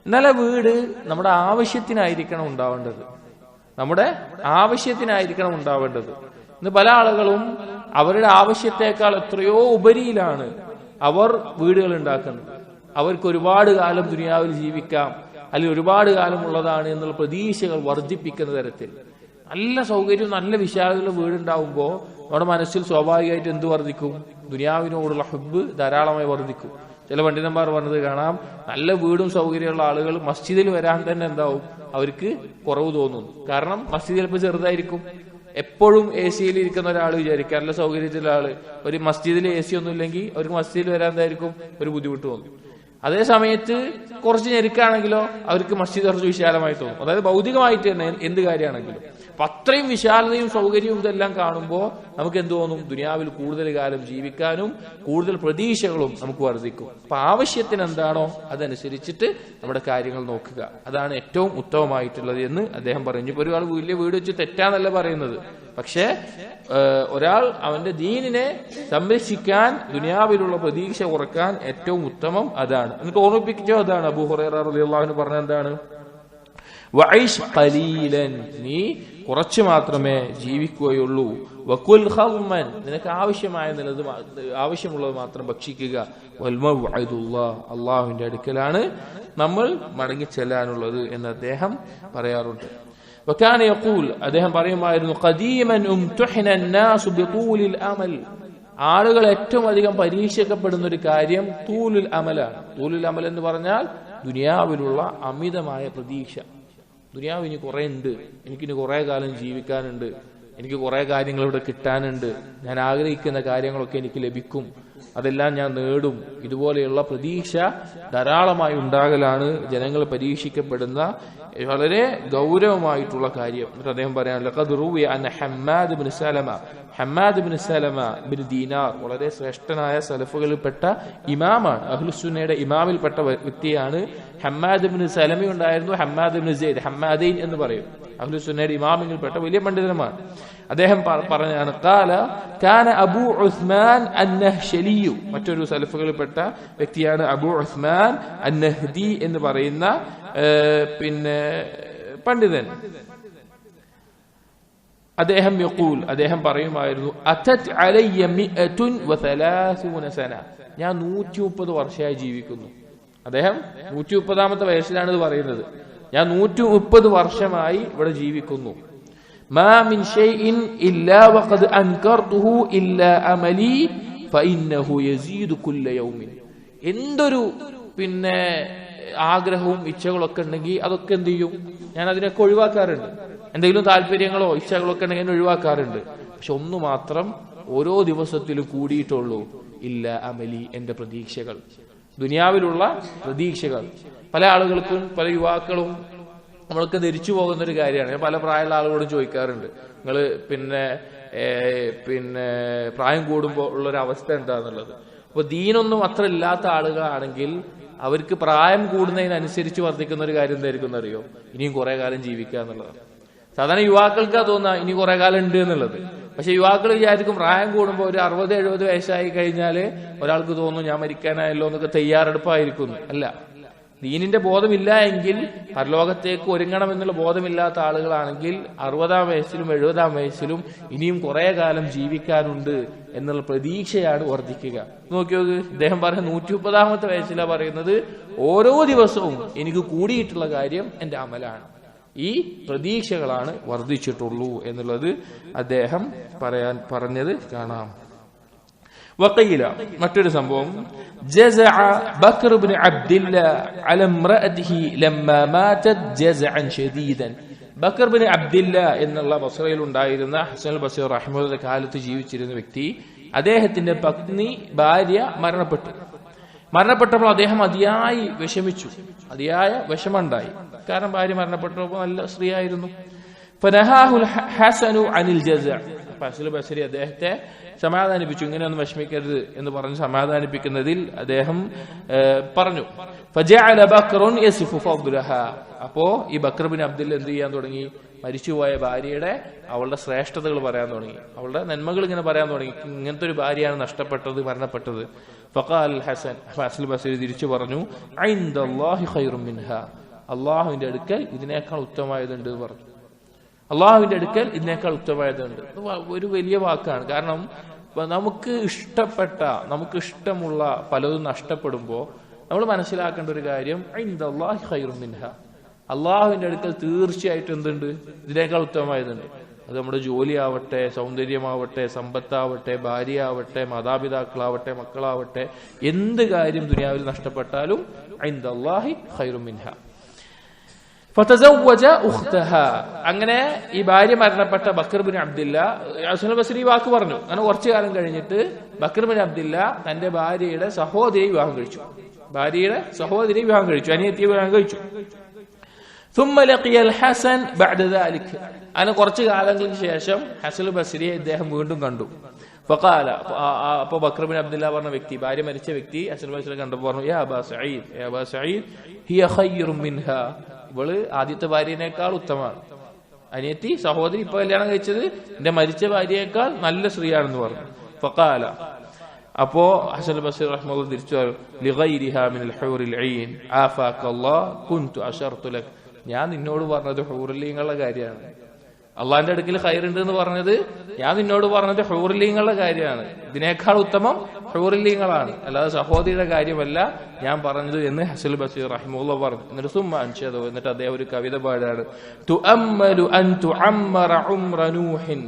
എന്നാൽ ആ വീട് നമ്മുടെ ആവശ്യത്തിനായിരിക്കണം ഉണ്ടാവേണ്ടത്, നമ്മുടെ ആവശ്യത്തിനായിരിക്കണം ഉണ്ടാവേണ്ടത്. ഇന്ന് പല ആളുകളും അവരുടെ ആവശ്യത്തെക്കാൾ എത്രയോ ഉപരിയിലാണ് അവർ വീടുകൾ ഉണ്ടാക്കുന്നത്. അവർക്ക് ഒരുപാട് കാലം ദുനിയാവിൽ ജീവിക്കാം, അല്ലെങ്കിൽ ഒരുപാട് കാലം ഉള്ളതാണ് എന്നുള്ള പ്രതീക്ഷകൾ വർദ്ധിപ്പിക്കുന്ന തരത്തിൽ നല്ല സൗകര്യവും നല്ല വിശാലതയുള്ള വീടുണ്ടാവുമ്പോൾ നമ്മുടെ മനസ്സിൽ സ്വാഭാവികമായിട്ട് എന്ത് വർദ്ധിക്കും? ദുനിയാവിനോടുള്ള ഹുബ്ബ് ധാരാളമായി വർദ്ധിക്കും. ചില പണ്ഡിതന്മാർ പറഞ്ഞത് കാണാം, നല്ല വീടും സൗകര്യമുള്ള ആളുകൾ മസ്ജിദിൽ വരാൻ തന്നെ എന്താവും, അവർക്ക് കുറവ് തോന്നുന്നു. കാരണം മസ്ജിദ് ചിലപ്പോൾ ചെറുതായിരിക്കും. എപ്പോഴും എ സിയിൽ ഇരിക്കുന്ന ഒരാൾ വിചാരിക്കുക, നല്ല സൗകര്യത്തിലുള്ള ആള് ഒരു മസ്ജിദിൽ എ സി ഒന്നും ഇല്ലെങ്കിൽ അവർക്ക് മസ്ജിദിൽ വരാൻ എന്തായിരിക്കും ഒരു ബുദ്ധിമുട്ട് തോന്നും. അതേ സമയത്ത് കുറച്ച് ഞെരുക്കാണെങ്കിലോ അവർക്ക് മസ്ജിദ് കുറച്ച് വിശാലമായി തോന്നും. അതായത് ഭൗതികമായിട്ട് തന്നെ എന്ത് കാര്യമാണെങ്കിലും. അപ്പൊ അത്രയും വിശാലതയും സൗകര്യവും ഇതെല്ലാം കാണുമ്പോൾ നമുക്ക് എന്ത് തോന്നും? ദുനിയാവിൽ കൂടുതൽ കാലം ജീവിക്കാനും കൂടുതൽ പ്രതീക്ഷകളും നമുക്ക് വർദ്ധിക്കും. അപ്പൊ ആവശ്യത്തിന് എന്താണോ അതനുസരിച്ചിട്ട് നമ്മുടെ കാര്യങ്ങൾ നോക്കുക, അതാണ് ഏറ്റവും ഉത്തമമായിട്ടുള്ളത് എന്ന് അദ്ദേഹം പറഞ്ഞു. ഇപ്പൊ ഒരാൾ വലിയ വീട് വെച്ച് തെറ്റാന്നല്ല പറയുന്നത്, പക്ഷെ ഒരാൾ അവന്റെ ദീനിനെ സംരക്ഷിക്കാൻ ദുനിയാവിലുള്ള പ്രതീക്ഷ കുറക്കാൻ ഏറ്റവും ഉത്തമം അതാണ്. എന്നിട്ട് ഓർമ്മിപ്പിച്ചോ അതാണ് അബൂ ഹുറൈറ റളിയല്ലാഹു അൻഹു പറഞ്ഞ എന്താണ്? വഇശ് ഖലീലൻ, നീ കുറച്ച് മാത്രമേ ജീവിക്കുകയുള്ളൂ. വകുൽ ഖൗമൻ, നിനക്ക് ആവശ്യമുള്ളത് മാത്രം ഭക്ഷിക്കുക. വൽ മൗഇദുല്ലാഹ്, അല്ലാഹുവിന്റെ അടുക്കലാണ് നമ്മൾ മടങ്ങി ചെല്ലാനുള്ളത് എന്ന് അദ്ദേഹം പറയാറുണ്ട്. വകാന യഖൂൽ, അദ്ദേഹം പറയുമായിരുന്നു, ഖദീമൻ ഉംതുഹിന الناس بطول الامل, ആളുകൾ ഏറ്റവും അധികം പരീക്ഷിക്കപ്പെടുന്ന ഒരു കാര്യം തൂലുൽ അമലാണ്. തൂലുൽ അമൽ എന്ന് പറഞ്ഞാൽ ദുനിയാവിലുള്ള അമിതമായ പ്രതീക്ഷ. ദുനിയാവ് ഇനി കുറെ ഉണ്ട്, എനിക്കിനി കുറെ കാലം ജീവിക്കാനുണ്ട്, എനിക്ക് കുറെ കാര്യങ്ങൾ ഇവിടെ കിട്ടാനുണ്ട്, ഞാൻ ആഗ്രഹിക്കുന്ന കാര്യങ്ങളൊക്കെ എനിക്ക് ലഭിക്കും, അതെല്ലാം ഞാൻ നേടും. ഇതുപോലെയുള്ള പ്രതീക്ഷ ധാരാളമായി ഉണ്ടാകലാണ് ജനങ്ങൾ പരീക്ഷിക്കപ്പെടുന്ന വളരെ ഗൗരവമായിട്ടുള്ള കാര്യം. എന്നിട്ട് അദ്ദേഹം പറയാൻ ലഖദ് റുവിയ അൻ ഹമ്മാദ് ഇബ്നു സലമ ബിൻ ദീനാർ, വളരെ ശ്രേഷ്ഠനായ സലഫുകളിൽപ്പെട്ട ഇമാമാണ്, അഹ്ലുസുന്നയുടെ ഇമാമിൽപ്പെട്ട വ്യക്തിയാണ്. ഹമ്മാദ് ഇബ്നു സലമ ഉണ്ടായിരുന്നു, ഹമ്മാദ് ഇബ്നു സെയ്ദ്, ഹമ്മാദൈൻ എന്ന് പറയും. അഹ്ലുസുന്നയുടെ ഇമാമിൽപ്പെട്ട വലിയ പണ്ഡിതന്മാർ. അദ്ദേഹം പറഞ്ഞാണ് ഖാല കാന അബൂ ഉസ്മാൻ അൻ-നഹ്ശലി, മറ്റൊരു സലഫുകളിൽപ്പെട്ട വ്യക്തിയാണ് അബൂ ഉസ്മാൻ അൻ-നഹ്ദി എന്ന് പറയുന്ന പണ്ഡിതൻ. അദ്ദേഹം യഖൂൽ, അദ്ദേഹം പറയുമായിരുന്നു അതത് അലയ്യ 130 സന, ഞാൻ 130 വർഷമായി ജീവിക്കുന്നു. അദ്ദേഹം 130ാമത്തെ വയസ്സിലാണ് ഇത് പറയുന്നത്. ഞാൻ 130 വർഷമായി ഇവിടെ ജീവിക്കുന്നു. മാ മിൻ ഷൈഇൻ ഇല്ലാ വഖദ് അൻകർതുഹു ഇല്ലാ അമലി ഫഇന്നഹു യസീദു കുല്ല യൗമിൻ. എന്തൊരു ആഗ്രഹവും ഇച്ഛകളൊക്കെ ഉണ്ടെങ്കിൽ അതൊക്കെ എന്ത് ചെയ്യും, ഞാൻ അതിനൊക്കെ ഒഴിവാക്കാറുണ്ട്. എന്തെങ്കിലും താല്പര്യങ്ങളോ ഇച്ഛകളോ ഒക്കെ ഉണ്ടെങ്കിൽ ഒഴിവാക്കാറുണ്ട്. പക്ഷെ ഒന്ന് മാത്രം ഓരോ ദിവസത്തിലും കൂടിയിട്ടുള്ളൂ, ഇല്ല അമലി, എന്റെ പ്രതീക്ഷകൾ, ദുനിയാവിലുള്ള പ്രതീക്ഷകൾ. പല ആളുകൾക്കും പല യുവാക്കളും നമ്മൾക്ക് ധരിച്ചു പോകുന്ന ഒരു കാര്യമാണ്. ഞാൻ പല പ്രായമുള്ള ആളുകളോടും ചോദിക്കാറുണ്ട്, നിങ്ങൾ പ്രായം കൂടുമ്പോൾ ഉള്ളൊരു അവസ്ഥ എന്താന്നുള്ളത്. അപ്പൊ ദീനൊന്നും അത്ര ഇല്ലാത്ത ആളുകളാണെങ്കിൽ അവർക്ക് പ്രായം കൂടുന്നതിനനുസരിച്ച് വർദ്ധിക്കുന്ന ഒരു കാര്യം എന്തായിരിക്കും അറിയോ, ഇനിയും കുറെ കാലം ജീവിക്കുക എന്നുള്ളതാണ്. സാധാരണ യുവാക്കൾക്കാ തോന്നുക ഇനി കുറെ കാലം ഉണ്ട് എന്നുള്ളത്. പക്ഷെ യുവാക്കൾ വിചാരിക്കും പ്രായം കൂടുമ്പോൾ ഒരു 60-70 വയസ്സായി കഴിഞ്ഞാല് ഒരാൾക്ക് തോന്നും ഞാൻ മരിക്കാനായല്ലോ എന്നൊക്കെ തയ്യാറെടുപ്പായിരിക്കുന്നു. അല്ല, ദീനിന്റെ ബോധമില്ല എങ്കിൽ, പരലോകത്തേക്ക് ഒരുങ്ങണമെന്നുള്ള ബോധമില്ലാത്ത ആളുകളാണെങ്കിൽ 60-ാം വയസ്സിലും 70-ാം വയസ്സിലും ഇനിയും കുറെ കാലം ജീവിക്കാനുണ്ട് എന്നുള്ള പ്രതീക്ഷയാണ് വർദ്ധിക്കുക. നോക്കിയോ, ഇദ്ദേഹം പറഞ്ഞ 130ാമത്തെ വയസ്സിലാണ് പറയുന്നത്, ഓരോ ദിവസവും എനിക്ക് കൂടിയിട്ടുള്ള കാര്യം എന്റെ അമലാണ്, ഈ പ്രതീക്ഷകളാണ് വർദ്ധിച്ചിട്ടുള്ളൂ എന്നുള്ളത് അദ്ദേഹം പറഞ്ഞത് കാണാം. വഖീല, മറ്റൊരു സംഭവം, ജസഅ ബക്കർ ഇബ്നു അബ്ദില്ലാ അല ഇംറഅതിഹി ലമ്മാ മാതത് ജസഅൻ ശദീദൻ. ബക്കർ ഇബ്നു അബ്ദില്ലാ എന്നുള്ള ബസ്രയിൽ ഉണ്ടായിരുന്ന ഹസൻ അൽ ബസ്രി റഹിമഹുള്ളാഹിന്റെ കാലത്ത് ജീവിച്ചിരുന്ന വ്യക്തി, അദ്ദേഹത്തിന്റെ പത്നി ഭാര്യ മരണപ്പെട്ടപ്പോൾ അദ്ദേഹം അതിയായി വിഷമിച്ചു, അതിയായ വിഷമുണ്ടായി. കാരണം ഭാര്യ മരണപ്പെട്ടപ്പോൾ നല്ല സ്ത്രീ ആയിരുന്നു. ഫനഹാഹുൽ ഹസനു അനിൽ ജസഅ. ഹസൻ അൽ ബസ്രി അദ്ദേഹത്തെ സമാധാനിപ്പിച്ചു, ഇങ്ങനെയൊന്നും വിഷമിക്കരുത് എന്ന് പറഞ്ഞ് സമാധാനിപ്പിക്കുന്നതിൽ അദ്ദേഹം പറഞ്ഞു. ഫജഅല ബക്റുൻ യസിഫു ഫദ്ലഹാ. അപ്പോ ഈ ബക്കർ ബിൻ അബ്ദുല്ല എന്ത് ചെയ്യാൻ തുടങ്ങി, മരിച്ചുപോയ ഭാര്യയുടെ അവളുടെ ശ്രേഷ്ഠതകൾ പറയാൻ തുടങ്ങി, അവളുടെ നന്മകൾ ഇങ്ങനെ പറയാൻ തുടങ്ങി. ഇങ്ങനത്തെ ഒരു ഭാര്യയാണ് നഷ്ടപ്പെട്ടത്, മരണപ്പെട്ടത്. ഫഖാൽ ഹസൻ, ഹസൻ ബസ്രി തിരിച്ചു പറഞ്ഞു, ഇൻദല്ലാഹി ഖൈറും മിൻഹാ, അല്ലാഹുവിന്റെ അടുക്കൽ ഇതിനേക്കാൾ ഉത്തമമായതുണ്ട് എന്ന് പറഞ്ഞു. അള്ളാഹുവിന്റെ അടുക്കൽ ഇതിനേക്കാൾ ഉത്തമമായതുണ്ട്. ഒരു വലിയ വാക്കാണ്. കാരണം നമുക്ക് ഇഷ്ടമുള്ള പലതും നഷ്ടപ്പെടുമ്പോൾ നമ്മൾ മനസ്സിലാക്കേണ്ട ഒരു കാര്യം, ഇൻദല്ലാഹി ഖൈറും മിൻഹാ, അള്ളാഹുവിന്റെ അടുക്കൽ തീർച്ചയായിട്ടും എന്തുണ്ട്, ഇതിനേക്കാൾ ഉത്തമമായതുണ്ട്. അത് നമ്മുടെ ജോലിയാവട്ടെ, സൗന്ദര്യമാവട്ടെ, സമ്പത്താവട്ടെ, ഭാര്യയാവട്ടെ, മാതാപിതാക്കളാവട്ടെ, മക്കളാവട്ടെ, എന്ത് കാര്യം ദുനിയാവിൽ നഷ്ടപ്പെട്ടാലും ഇൻദല്ലാഹി ഖൈറും മിൻഹാ. ഫതസവ്വജ ഉഖ്തഹ. അങ്ങനെ ഈ ഭാര്യ മരണപ്പെട്ട ബക്കർ ബിൻ അബ്ദില്ല, ഹസൻ ബസ്രി വാക്ക് പറഞ്ഞു. അങ്ങനെ കുറച്ചു കാലം കഴിഞ്ഞിട്ട് ബക്കർ ബിൻ അബ്ദില്ല തന്റെ ഭാര്യയുടെ സഹോദരിയെ വിവാഹം കഴിച്ചു, അനിയത്തിയെ വിവാഹം കഴിച്ചു. ثم لقي الحسن بعد ذلك. അങ്ങനെ കുറച്ചു കാലങ്ങൾക്ക് ശേഷം ഹസൻ ബസ്രിയെ ഇദ്ദേഹം വീണ്ടും കണ്ടു. ഫഖാല, അപ്പൊ ബക്കർ ബിൻ അബ്ദില്ല പറഞ്ഞ വ്യക്തി, ഭാര്യ മരിച്ച വ്യക്തി ഹസൻ ബസ്രിയെ കണ്ടപ്പോൾ പറഞ്ഞു, യാ അബാ സഈദ് ഹിയ ഖൈറും മിൻഹാ, ഇവള് ആദ്യത്തെ ഭാര്യനേക്കാൾ ഉത്തമമാണ്. അനിയത്തി സഹോദരി ഇപ്പൊ കല്യാണം കഴിച്ചത് എന്റെ മരിച്ച ഭാര്യയേക്കാൾ നല്ല സ്ത്രീയാണെന്ന് പറഞ്ഞു. ഫഖാല, അപ്പോ ഹസൻ ബസ്രി റഹ്മത്തുള്ളാഹി തിരിച്ചു പറഞ്ഞു, ലിഗൈരിഹാ മിനൽ ഹൂറിൽ ഐൻ ആഫാകല്ലാഹ് കുൻതു അശർതു ലക്. ഞാൻ നിന്നോട് പറഞ്ഞത് ഹൂറിലീങ്ങളുടെ കാര്യമാണ്. അള്ളാന്റെ അടുക്കൽ ഖൈറുണ്ട് എന്ന് പറഞ്ഞത് ഞാൻ നിന്നോട് പറഞ്ഞത് ഹൂറിലീങ്ങളുടെ കാര്യമാണ്. ഇതിനേക്കാൾ ഉത്തമം ഹൂറിലീങ്ങളാണ്, അല്ലാതെ സഹോദരിയുടെ കാര്യമല്ല ഞാൻ പറഞ്ഞത് എന്ന് ഹസൻ ബസ്രി റഹിമഹുല്ലാഹ് പറഞ്ഞു. എന്നിട്ട് സുമ്മ അൻഷദു, എന്നിട്ട് അദ്ദേഹം ഒരു കവിത പാടാണ്, തുഅമ്മലു അൻ തുഅമ്മറ ഉംറ നൂഹിൻ.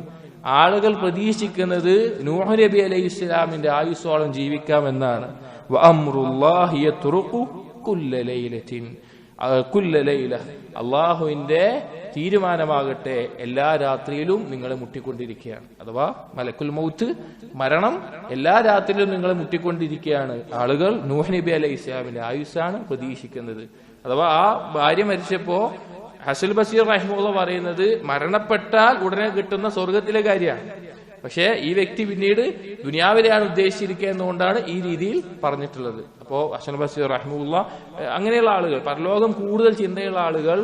ആളുകൾ പ്രതീക്ഷിക്കുന്നത് നൂഹ് നബി അലൈഹിസ്സലാമിന്റെ ആയുസ്സോളം ജീവിക്കാമെന്നാണ്. വഅംറുല്ലാഹി യത്റുഖു കുല്ല ലൈലത്തിൻ. കുല്ല ലൈല, അള്ളാഹുവിന്റെ തീരുമാനമാകട്ടെ എല്ലാ രാത്രിയിലും നിങ്ങളെ മുട്ടിക്കൊണ്ടിരിക്കുകയാണ്. അഥവാ മലക്കുൽ മൗത്ത്, മരണം എല്ലാ രാത്രിയിലും നിങ്ങളെ മുട്ടിക്കൊണ്ടിരിക്കുകയാണ്. ആളുകൾ നൂഹ് നബി അലൈഹി ഇസ്ലാമിന്റെ ആയുസ്സാണ് പ്രതീക്ഷിക്കുന്നത്. അഥവാ ആ ഭാര്യ മരിച്ചപ്പോ ഹസൻ ബസീർ റഹിമഹുല്ലാഹ് പറയുന്നത് മരണപ്പെട്ടാൽ ഉടനെ കിട്ടുന്ന സ്വർഗത്തിലെ കാര്യമാണ്. പക്ഷെ ഈ വ്യക്തി പിന്നീട് ദുനിയാവിലെയാണ് ഉദ്ദേശിച്ചിരിക്കുക എന്നുകൊണ്ടാണ് ഈ രീതിയിൽ പറഞ്ഞിട്ടുള്ളത്. അപ്പോ ഹസൻ ബസീർ റഹിമഹുല്ലാഹ് അങ്ങനെയുള്ള ആളുകൾ, പരലോകം കൂടുതൽ ചിന്തയുള്ള ആളുകൾ,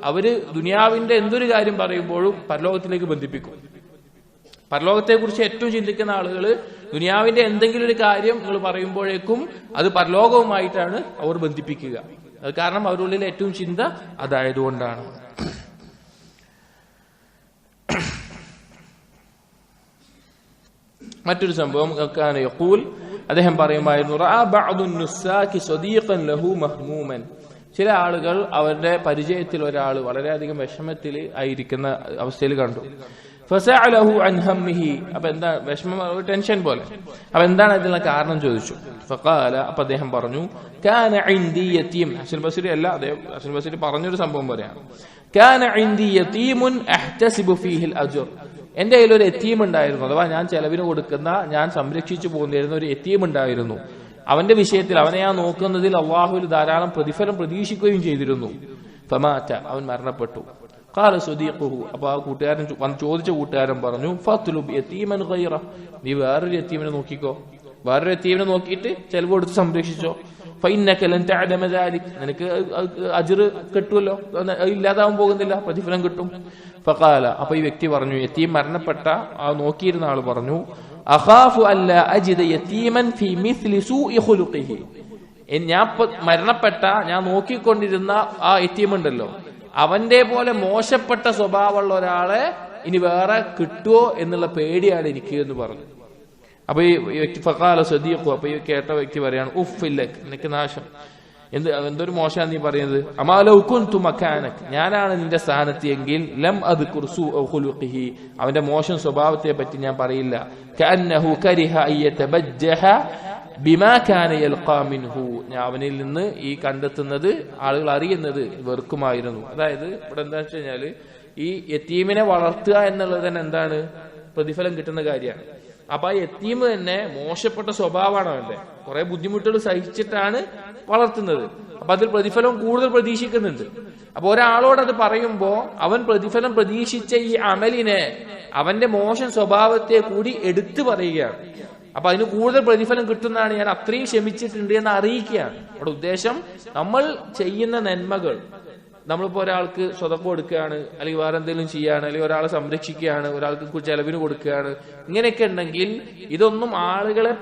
അവര് ദുനിയാവിന്റെ എന്തൊരു കാര്യം പറയുമ്പോഴും പരലോകത്തിലേക്ക് ബന്ധിപ്പിക്കും. പരലോകത്തെ കുറിച്ച് ഏറ്റവും ചിന്തിക്കുന്ന ആളുകൾ ദുനിയാവിന്റെ എന്തെങ്കിലും ഒരു കാര്യം നിങ്ങൾ പറയുമ്പോഴേക്കും അത് പരലോകവുമായിട്ടാണ് അവർ ബന്ധിപ്പിക്കുക. അത് കാരണം അവരുടെ ഉള്ളിൽ ഏറ്റവും ചിന്ത അതായതുകൊണ്ടാണ്. മറ്റൊരു സംഭവം, അദ്ദേഹം പറയുമായിരുന്നു, ചില ആളുകൾ അവരുടെ പരിചയത്തിൽ ഒരാൾ വളരെയധികം വിഷമത്തിൽ ആയിരിക്കുന്ന അവസ്ഥയിൽ കണ്ടു. ഫസഅലഹു അൻ ഹമ്മിഹി, അപ്പൊ എന്താ വിഷമം, ടെൻഷൻ പോലെ. അപ്പൊ എന്താണ് അതിനുള്ള കാരണം ചോദിച്ചു. ഫഖാല, അപ്പൊ അദ്ദേഹം പറഞ്ഞു, കാന ഇൻദി യതീം. ഹസൻ ബസരി അല്ല, ഹസൻ ബസരി പറഞ്ഞൊരു സംഭവം പറയാണ്. കാന ഇൻദി യതീമുൻ അഹ്തസിബു ഫീഹിൽ അജ്ർ. എന്റെ കയ്യിൽ ഒരു യതീം ഉണ്ടായിരുന്നു, അഥവാ ഞാൻ ചെലവിന് കൊടുക്കുന്ന, ഞാൻ സംരക്ഷിച്ചു പോകുന്നിരുന്ന ഒരു യതീം ഉണ്ടായിരുന്നു. അവന്റെ വിഷയത്തിൽ, അവനെ ഞാൻ നോക്കുന്നതിൽ അള്ളാഹുവിൽ ധാരാളം പ്രതിഫലം പ്രതീക്ഷിക്കുകയും ചെയ്തിരുന്നു. ഫമാത, അവൻ മരണപ്പെട്ടു. ഖാല സദീഖുഹു, അപ്പൊ ആ കൂട്ടുകാരൻ ചോദിച്ച കൂട്ടുകാരൻ പറഞ്ഞു, ഫത്ലുബ് യതീമൻ ഗൈറ, നീ വേറൊരു യതീമിനെ നോക്കിക്കോ, വേറൊരു യതീമിനെ നോക്കിയിട്ട് ചെലവ് കൊടുത്ത് സംരക്ഷിച്ചോ. ഫഇന്നക ലൻ തഅലമ ദാലിക്, നിനക്ക് അജ്ർ കിട്ടുമല്ലോ, ഇല്ലാതാവാൻ പോകുന്നില്ല, പ്രതിഫലം കിട്ടും. ഫഖാല, അപ്പൊ ഈ വ്യക്തി പറഞ്ഞു, യതീം മരണപ്പെട്ട ആ നോക്കിയിരുന്ന ആള് പറഞ്ഞു, അഖാഫു അല്ലാ അജിദ യതീമൻ ഫീ മിസ്ലി സൂഇ ഖുലുഖിഹി, ഞാൻ മരണപ്പെട്ട, ഞാൻ നോക്കിക്കൊണ്ടിരുന്ന ആ യതീമുണ്ടല്ലോ, അവന്റെ പോലെ മോശപ്പെട്ട സ്വഭാവമുള്ള ഒരാളെ ഇനി വേറെ കിട്ടുമോ എന്നുള്ള പേടിയാണ് എനിക്ക് എന്ന് പറഞ്ഞു. അപ്പൊ ഈ വ്യക്തി ഫഖാല സദീഖു, അപ്പൊ ഈ കേട്ട വ്യക്തി പറയാണ്, ഉഫ്ഫില്ലക്, നിനക്ക് നാശം, എന്തൊരു മോശമാണ് നീ പറയുന്നത്. അമാലൗ കുൻതു മകാനക്, ഞാനാണ് നിന്റെ സ്ഥാനത്ത് എങ്കിൽ ലം അദ്കുർ സൂഅ ഖുലുഖിഹി, അവന്റെ മോശം സ്വഭാവത്തെ പറ്റി ഞാൻ പറയില്ല. കഅന്നഹു കരിഹ അയ്യതബജ്ജഹ ബിമാ കാന യൽഖാ മിൻഹു, ഞാൻ അവനിൽ നിന്ന് ഈ കണ്ടെത്തുന്നത്, ആളുകൾ അറിയുന്നത് വെറുക്കുമായിരുന്നു. അതായത് ഇവിടെ എന്താ വെച്ച് കഴിഞ്ഞാല്, ഈ യതീമിനെ വളർത്തുക എന്നുള്ളത് തന്നെ എന്താണ്, പ്രതിഫലം കിട്ടുന്ന കാര്യമാണ്. അപ്പൊ ആ യതീം തന്നെ മോശപ്പെട്ട സ്വഭാവമാണ് അവന്റെ, കുറെ ബുദ്ധിമുട്ടുകൾ സഹിച്ചിട്ടാണ് വളർത്തുന്നത്. അപ്പൊ അതിൽ പ്രതിഫലം കൂടുതൽ പ്രതീക്ഷിക്കുന്നുണ്ട്. അപ്പൊ ഒരാളോട് അത് പറയുമ്പോ അവൻ പ്രതിഫലം പ്രതീക്ഷിച്ച ഈ അമലിനെ, അവന്റെ മോശം സ്വഭാവത്തെ കൂടി എടുത്തു പറയുകയാണ്. അപ്പൊ അതിന് കൂടുതൽ പ്രതിഫലം കിട്ടുന്നതാണ്, ഞാൻ അത്രയും ക്ഷമിച്ചിട്ടുണ്ട് എന്ന് അറിയിക്കുകയാണ്. അവിടെ ഉദ്ദേശം, നമ്മൾ ചെയ്യുന്ന നന്മകൾ, നമ്മളിപ്പോ ഒരാൾക്ക് സ്വതക്കം കൊടുക്കുകയാണ്, അല്ലെങ്കിൽ വേറെ എന്തെങ്കിലും ചെയ്യാണ്, അല്ലെങ്കിൽ ഒരാളെ സംരക്ഷിക്കുകയാണ്, ഒരാൾക്ക് ചെലവിന് കൊടുക്കുകയാണ്, ഇങ്ങനെയൊക്കെ ഉണ്ടെങ്കിൽ ഇതൊന്നും ആളുകളെ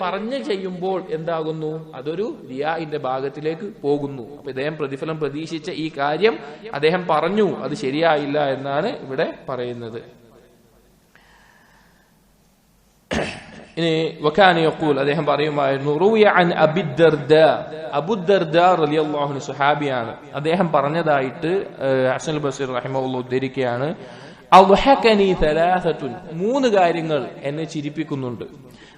പറഞ്ഞ് ചെയ്യുമ്പോൾ എന്താകുന്നു, അതൊരു റിയാഇന്റെ ഭാഗത്തിലേക്ക് പോകുന്നു. അപ്പൊ ഇദ്ദേഹം പ്രതിഫലം പ്രതീക്ഷിച്ച ഈ കാര്യം അദ്ദേഹം പറഞ്ഞു, അത് ശരിയായില്ല എന്നാണ് ഇവിടെ പറയുന്നത്. ഇനി വകാന യഖൂൽ, അദ്ദേഹം പറയുമായിരുന്നു, റൂയ അൻ അബിദ്ദർദാ, അബൂദ്ദർദാ റളിയല്ലാഹു അൻഹു സ്വഹാബിയാണ്, അദ്ദേഹം പറഞ്ഞതായിട്ട് ഹസൻ ബസീർ റഹിമഹുല്ലാഹ് ഉദ്ധരിക്കുകയാണ്, അദ്ഹകനി തലാസത്തുൻ, മൂന്ന് കാര്യങ്ങൾ എന്നെ ചിരിപ്പിക്കുന്നുണ്ട്,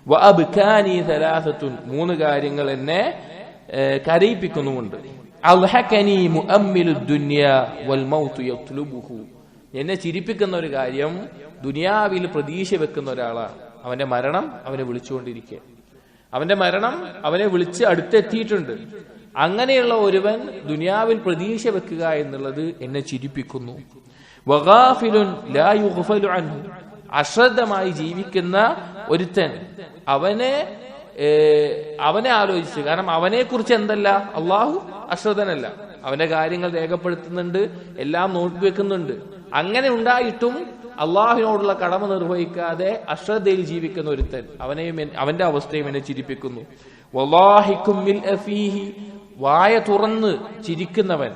വഅബ്കാനി തലാസത്തുൻ, മൂന്ന് കാര്യങ്ങൾ എന്നെ കരയിപ്പിക്കുന്നുമുണ്ട്. അദ്ഹകനി മുഅമ്മിലുദ് ദുനിയാ വൽ മൗതു യത്ലുബുഹു, എന്നെ ചിരിപ്പിക്കുന്ന ഒരു കാര്യം, ദുനിയാവിൽ പ്രതീക്ഷ വെക്കുന്ന ഒരാളാണ്, അവന്റെ മരണം അവനെ വിളിച്ചുകൊണ്ടിരിക്കുക, അവന്റെ മരണം അവനെ വിളിച്ച് അടുത്തെത്തിയിട്ടുണ്ട്. അങ്ങനെയുള്ള ഒരുവൻ ദുനിയാവിൽ പ്രതീക്ഷ വെക്കുക എന്നുള്ളത് എന്നെ ചിരിപ്പിക്കുന്നു. വഗാഫിലുൻ ലാ യുഗ്ഫലു അൻഹു, അശ്രദ്ധമായി ജീവിക്കുന്ന ഒരുത്തൻ, അവനെ ആലോചിച്ച്, കാരണം അവനെ കുറിച്ച് എന്തല്ല, അള്ളാഹു അശ്രദ്ധനല്ല, അവന്റെ കാര്യങ്ങൾ രേഖപ്പെടുത്തുന്നുണ്ട്, എല്ലാം നോക്കിവെക്കുന്നുണ്ട്. അങ്ങനെ ഉണ്ടായിട്ടും അള്ളാഹുവിനോടുള്ള കടമ നിർവഹിക്കാതെ അശ്രദ്ധയിൽ ജീവിക്കുന്ന ഒരുത്തൻ, അവന്റെ അവസ്ഥയും എന്നെ ചിരിപ്പിക്കുന്നു. വല്ലാഹിക്കും മിൽ അഫീഹി, വായ തുറന്ന് ചിരിക്കുന്നവൻ,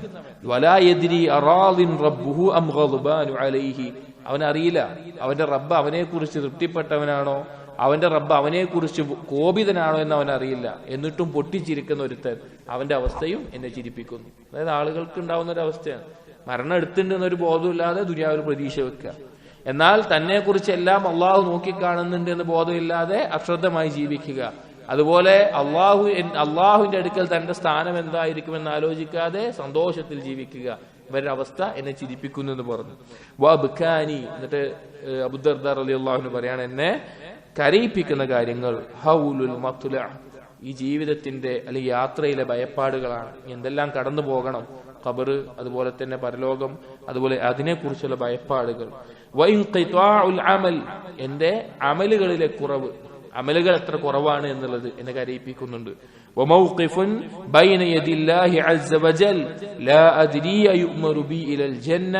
വലാ യദ്രി അറാദിൻ റബ്ബുഹു അം ഗദ്ബാനു അലൈഹി, അവനറിയില്ല അവന്റെ റബ്ബ് അവനെ കുറിച്ച് തൃപ്തിപ്പെട്ടവനാണോ, അവന്റെ റബ്ബ് അവനെ കുറിച്ച് കോപിതനാണോ എന്ന് അവനറിയില്ല. എന്നിട്ടും പൊട്ടിച്ചിരിക്കുന്ന ഒരുത്തൻ, അവന്റെ അവസ്ഥയും എന്നെ ചിരിപ്പിക്കുന്നു. അതായത് ആളുകൾക്ക് ഉണ്ടാവുന്ന ഒരു അവസ്ഥയാണ്, മരണം എടുത്തിട്ടുണ്ടെന്നൊരു ബോധമില്ലാതെ ദുനിയാവിൽ പ്രതീക്ഷ വെക്കുക, എന്നാൽ തന്നെ കുറിച്ച് എല്ലാം അള്ളാഹു നോക്കിക്കാണുന്നുണ്ട് എന്ന് ബോധമില്ലാതെ അശ്രദ്ധമായി ജീവിക്കുക. അതുപോലെ അള്ളാഹുവിന്റെ അടുക്കൽ തന്റെ സ്ഥാനം എന്തായിരിക്കുമെന്ന് ആലോചിക്കാതെ സന്തോഷത്തിൽ ജീവിക്കുക. ഇവരുടെ അവസ്ഥ എന്നെ ചിരിപ്പിക്കുന്നു എന്ന് പറഞ്ഞു. വബ്കാനി, എന്നിട്ട് അബൂദർദാ റളിയല്ലാഹു അൻഹു പറയാണ്, എന്നെ കരയിപ്പിക്കുന്ന കാര്യങ്ങൾ ഹൗലുൽ മത്ല, ഈ ജീവിതത്തിന്റെ അല്ലെങ്കിൽ യാത്രയിലെ ഭയപ്പാടുകളാണ്. എന്തെല്ലാം കടന്നു പോകണം, ഖബർ, അതുപോലെ തന്നെ പരലോകം, അതുപോലെ അതിനെക്കുറിച്ചുള്ള ഭയപ്പാടുകൾ. വഇൻഖിതാഉൽ അമൽ, എന്റെ അമലുകളിലെ കുറവ്, അമലുകൾ എത്ര കുറവാണ് എന്നുള്ളത് എന്നെ കരയിപ്പിക്കുന്നുണ്ട്. വമൗഖിഫുൻ ബൈന യദില്ലാഹി അസ്സ വജൽ ലാ അദ്രി അയുമറു ബി ഇലൽ ജന്ന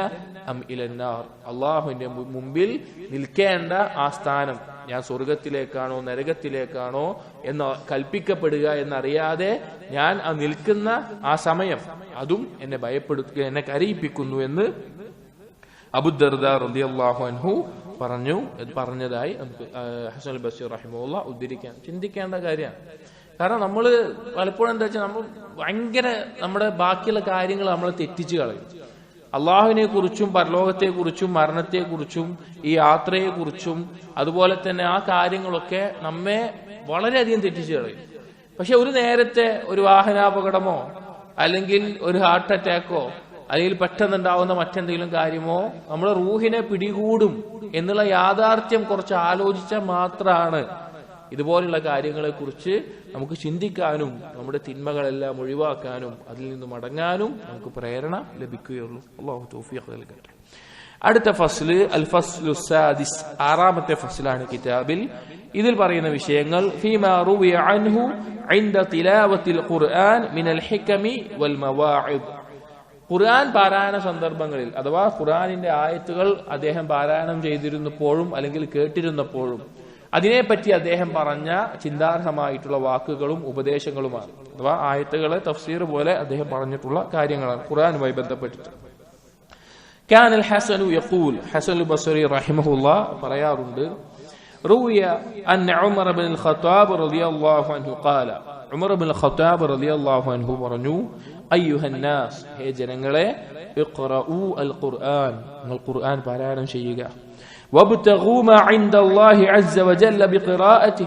അം ഇലൻ നാർ, അല്ലാഹുവിന്റെ മുമ്പിൽ നിൽക്കേണ്ട ആ സ്ഥാനം, ഞാൻ സ്വർഗത്തിലേക്കാണോ നരകത്തിലേക്കാണോ എന്ന് കൽപ്പിക്കപ്പെടുക എന്നറിയാതെ ഞാൻ ആ നിൽക്കുന്ന ആ സമയം, അതും എന്നെ ഭയപ്പെടുത്തുക, എന്നെ കരയിപ്പിക്കുന്നു എന്ന് അബൂദർദാ റളിയല്ലാഹു അൻഹു പറഞ്ഞതായി നമുക്ക് ഹസൻ അൽ ബസ്രി റഹിമഹുല്ലാഹ് ഉദ്ധരിക്കാൻ ചിന്തിക്കേണ്ട കാര്യമാണ്. കാരണം നമ്മൾ പലപ്പോഴും എന്താ വെച്ചാൽ നമ്മൾ ഭയങ്കര നമ്മുടെ ബാക്കിയുള്ള കാര്യങ്ങൾ നമ്മൾ തെറ്റിച്ചു കളയും. അള്ളാഹുവിനെ കുറിച്ചും പരലോകത്തെ കുറിച്ചും മരണത്തെ കുറിച്ചും ഈ യാത്രയെ കുറിച്ചും അതുപോലെ തന്നെ ആ കാര്യങ്ങളൊക്കെ നമ്മെ വളരെയധികം തെറ്റിച്ചു കളയും. പക്ഷെ ഒരു നേരത്തെ ഒരു വാഹനാപകടമോ അല്ലെങ്കിൽ ഒരു ഹാർട്ട് അറ്റാക്കോ അല്ലെങ്കിൽ പെട്ടെന്നുണ്ടാവുന്ന മറ്റെന്തെങ്കിലും കാര്യമോ നമ്മുടെ റൂഹിനെ പിടികൂടും എന്നുള്ള യാഥാർത്ഥ്യം കുറച്ച് ആലോചിച്ചാൽ മാത്രമാണ് ഇതുപോലുള്ള കാര്യങ്ങളെ കുറിച്ച് നമുക്ക് ചിന്തിക്കാനും നമ്മുടെ തിന്മകളെല്ലാം ഒഴിവാക്കാനും അതിൽ നിന്ന് മടങ്ങാനും നമുക്ക് പ്രേരണ ലഭിക്കുകയുള്ളൂ. അല്ലാഹു തൗഫീഖ് നൽകട്ടെ. അടുത്ത ഫസ്ല് അൽ ഫസ്ലു സാദിസ്, ആറാമത്തെ ഫസ്ലാണ് കിതാബിൽ. ഇതിൽ പറയുന്ന വിഷയങ്ങൾ ഫീമാ റുവിയ അൻഹു ഇൻദ തിലാവത്തിൽ ഖുർആൻ മിനൽ ഹികമി വൽ മവാഇദ്, ഖുർആൻ പാരായണ സന്ദർഭങ്ങളിൽ അഥവാ ഖുർആനിന്റെ ആയത്തുകൾ അദ്ദേഹം പാരായണം ചെയ്തിരുന്നപ്പോഴും അല്ലെങ്കിൽ കേട്ടിരുന്നപ്പോഴും അതിനെപ്പറ്റി അദ്ദേഹം പറഞ്ഞ ചിന്താർഹമായിട്ടുള്ള വാക്കുകളും ഉപദേശങ്ങളുമാണ്. അഥവാ ആയത്തുകളെ തഫ്സീർ പോലെ അദ്ദേഹം പറഞ്ഞിട്ടുള്ള കാര്യങ്ങളാണ് ഖുർആനുമായി ബന്ധപ്പെട്ടിട്ട്. കാന അൽ ഹസനു യഖൂൽ, ഹസൻ അൽ ബസ്രി റഹിമഹുല്ലാഹ് പറയാറുണ്ട്, റൂയ അൻ ഉമർ ഇബ്നുൽ ഖത്താബ് റളിയല്ലാഹു അൻഹു ഖാല, ഉമർ ഇബ്നുൽ ഖത്താബ് റളിയല്ലാഹു അൻഹു പറഞ്ഞു, അയ്യുഹൻ നാസ്, ഹേ ജനങ്ങളെ, ഇഖ്റഊ അൽ ഖുർആൻ, നിങ്ങൾ ഖുർആൻ പാരായണം ചെയ്യുക. വബ്തഗൂ മാ ഇൻദല്ലാഹി അസ്സ വജല്ല ബിഖിറാഅതിഹി,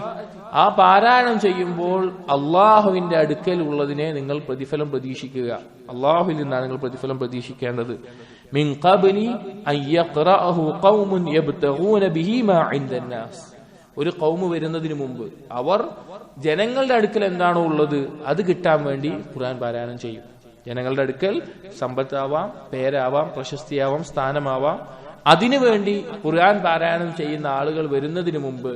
ആ പാരായണം ചെയ്യുമ്പോൾ അള്ളാഹുവിന്റെ അടുക്കൽ ഉള്ളതിനെ നിങ്ങൾ പ്രതിഫലം പ്രതീക്ഷിക്കുക. അള്ളാഹുവിൽ നിന്നാണ് നിങ്ങൾ പ്രതിഫലം പ്രതീക്ഷിക്കേണ്ടത്. മിൻ ഖബ്ലി അൻ യഖറഅഹു ഖൗമുൻ യബ്തഗൂന ബിഹി മാ ഇൻദന്നാസ്, ഒരു ഖൗമ് വരുന്നതിന് മുമ്പ് അവർ ജനങ്ങളുടെ അടുക്കൽ എന്താണോ ഉള്ളത് അത് കിട്ടാൻ വേണ്ടി ഖുർആൻ പാരായണം ചെയ്യും. ജനങ്ങളുടെ അടുക്കൽ സമ്പത്താവാം, പേരാവാം, പ്രശസ്തിയാവാം, സ്ഥാനമാവാം, അതിനുവേണ്ടി ഖുർആൻ പാരായണം ചെയ്യുന്ന ആളുകൾ വരുന്നതിന് മുമ്പ്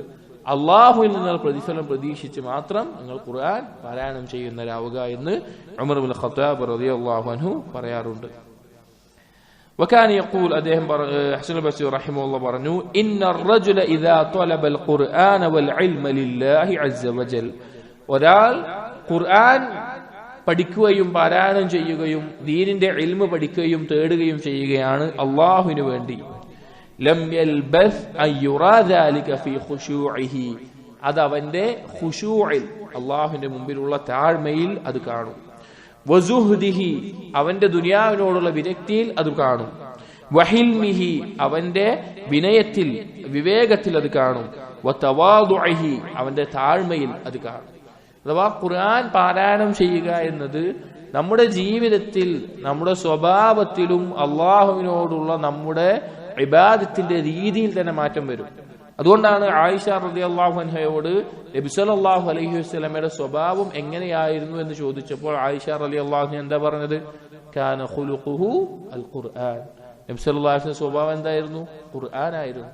അള്ളാഹുവിൽ നിന്ന് പ്രതിഫലം പ്രതീക്ഷിച്ച് മാത്രം നിങ്ങൾ ഖുർആൻ പാരായണം ചെയ്യുന്നവരാവുക എന്ന് ഉമർ ഇബ്നുൽ ഖത്താബ് റളിയല്ലാഹു അൻഹു പറയാറുണ്ട്. وكان يقول അദ്ദേഹം ഹസൻ ബസ്രി റഹിമഹുല്ലാഹ് പറഞ്ഞു, ഇന്ന الرجل اذا طلب القرآن والعلم لله عز وجل, ഒരാൾ ഖുർആൻ പഠിക്കുകയും പാരായണം ചെയ്യുകയും ദീനിന്റെ ഇൽമ് പഠിക്കുകയും തേടുകയും ചെയ്യുകയാണ് അള്ളാഹുവിന് വേണ്ടി, ലം യൽബസ് അൻ യുറാ ദാലിക ഫീ ഖുശൂഇഹി, അത് അവന്റെ ഖുശൂഇൽ അള്ളാഹുവിന്റെ മുമ്പിലുള്ള താഴ്മയിൽ അത് കാണും. വസുഹ്ദിഹി, അവന്റെ ദുനിയാവിനോടുള്ള വിരക്തിയിൽ അത് കാണും. വഹിൽമിഹി, അവന്റെ വിനയത്തിൽ വിവേകത്തിൽ അത് കാണും. വതവാദുഇഹി, അവന്റെ താഴ്മയിൽ അത് കാണും. അഥവാ ഖുർആൻ പാരായണം ചെയ്യുക എന്നത് നമ്മുടെ ജീവിതത്തിൽ നമ്മുടെ സ്വഭാവത്തിലും അള്ളാഹുവിനോടുള്ള നമ്മുടെ ഇബാദത്തിന്റെ രീതിയിൽ തന്നെ മാറ്റം വരും. അതുകൊണ്ടാണ് ആയിഷ റളിയല്ലാഹു അൻഹയോട് നബി സല്ലല്ലാഹു അലൈഹി വസല്ലമയുടെ സ്വഭാവം എങ്ങനെയായിരുന്നു എന്ന് ചോദിച്ചപ്പോൾ ആയിഷ റളിയല്ലാഹു അൻഹ എന്താ പറഞ്ഞത്? കാന ഖുലുഖുഹു അൽ ഖുർആൻ, നബി സല്ലല്ലാഹു അലൈഹി വസല്ലം സ്വഭാവം എന്തായിരുന്നു? ഖുർആൻ ആയിരുന്നു.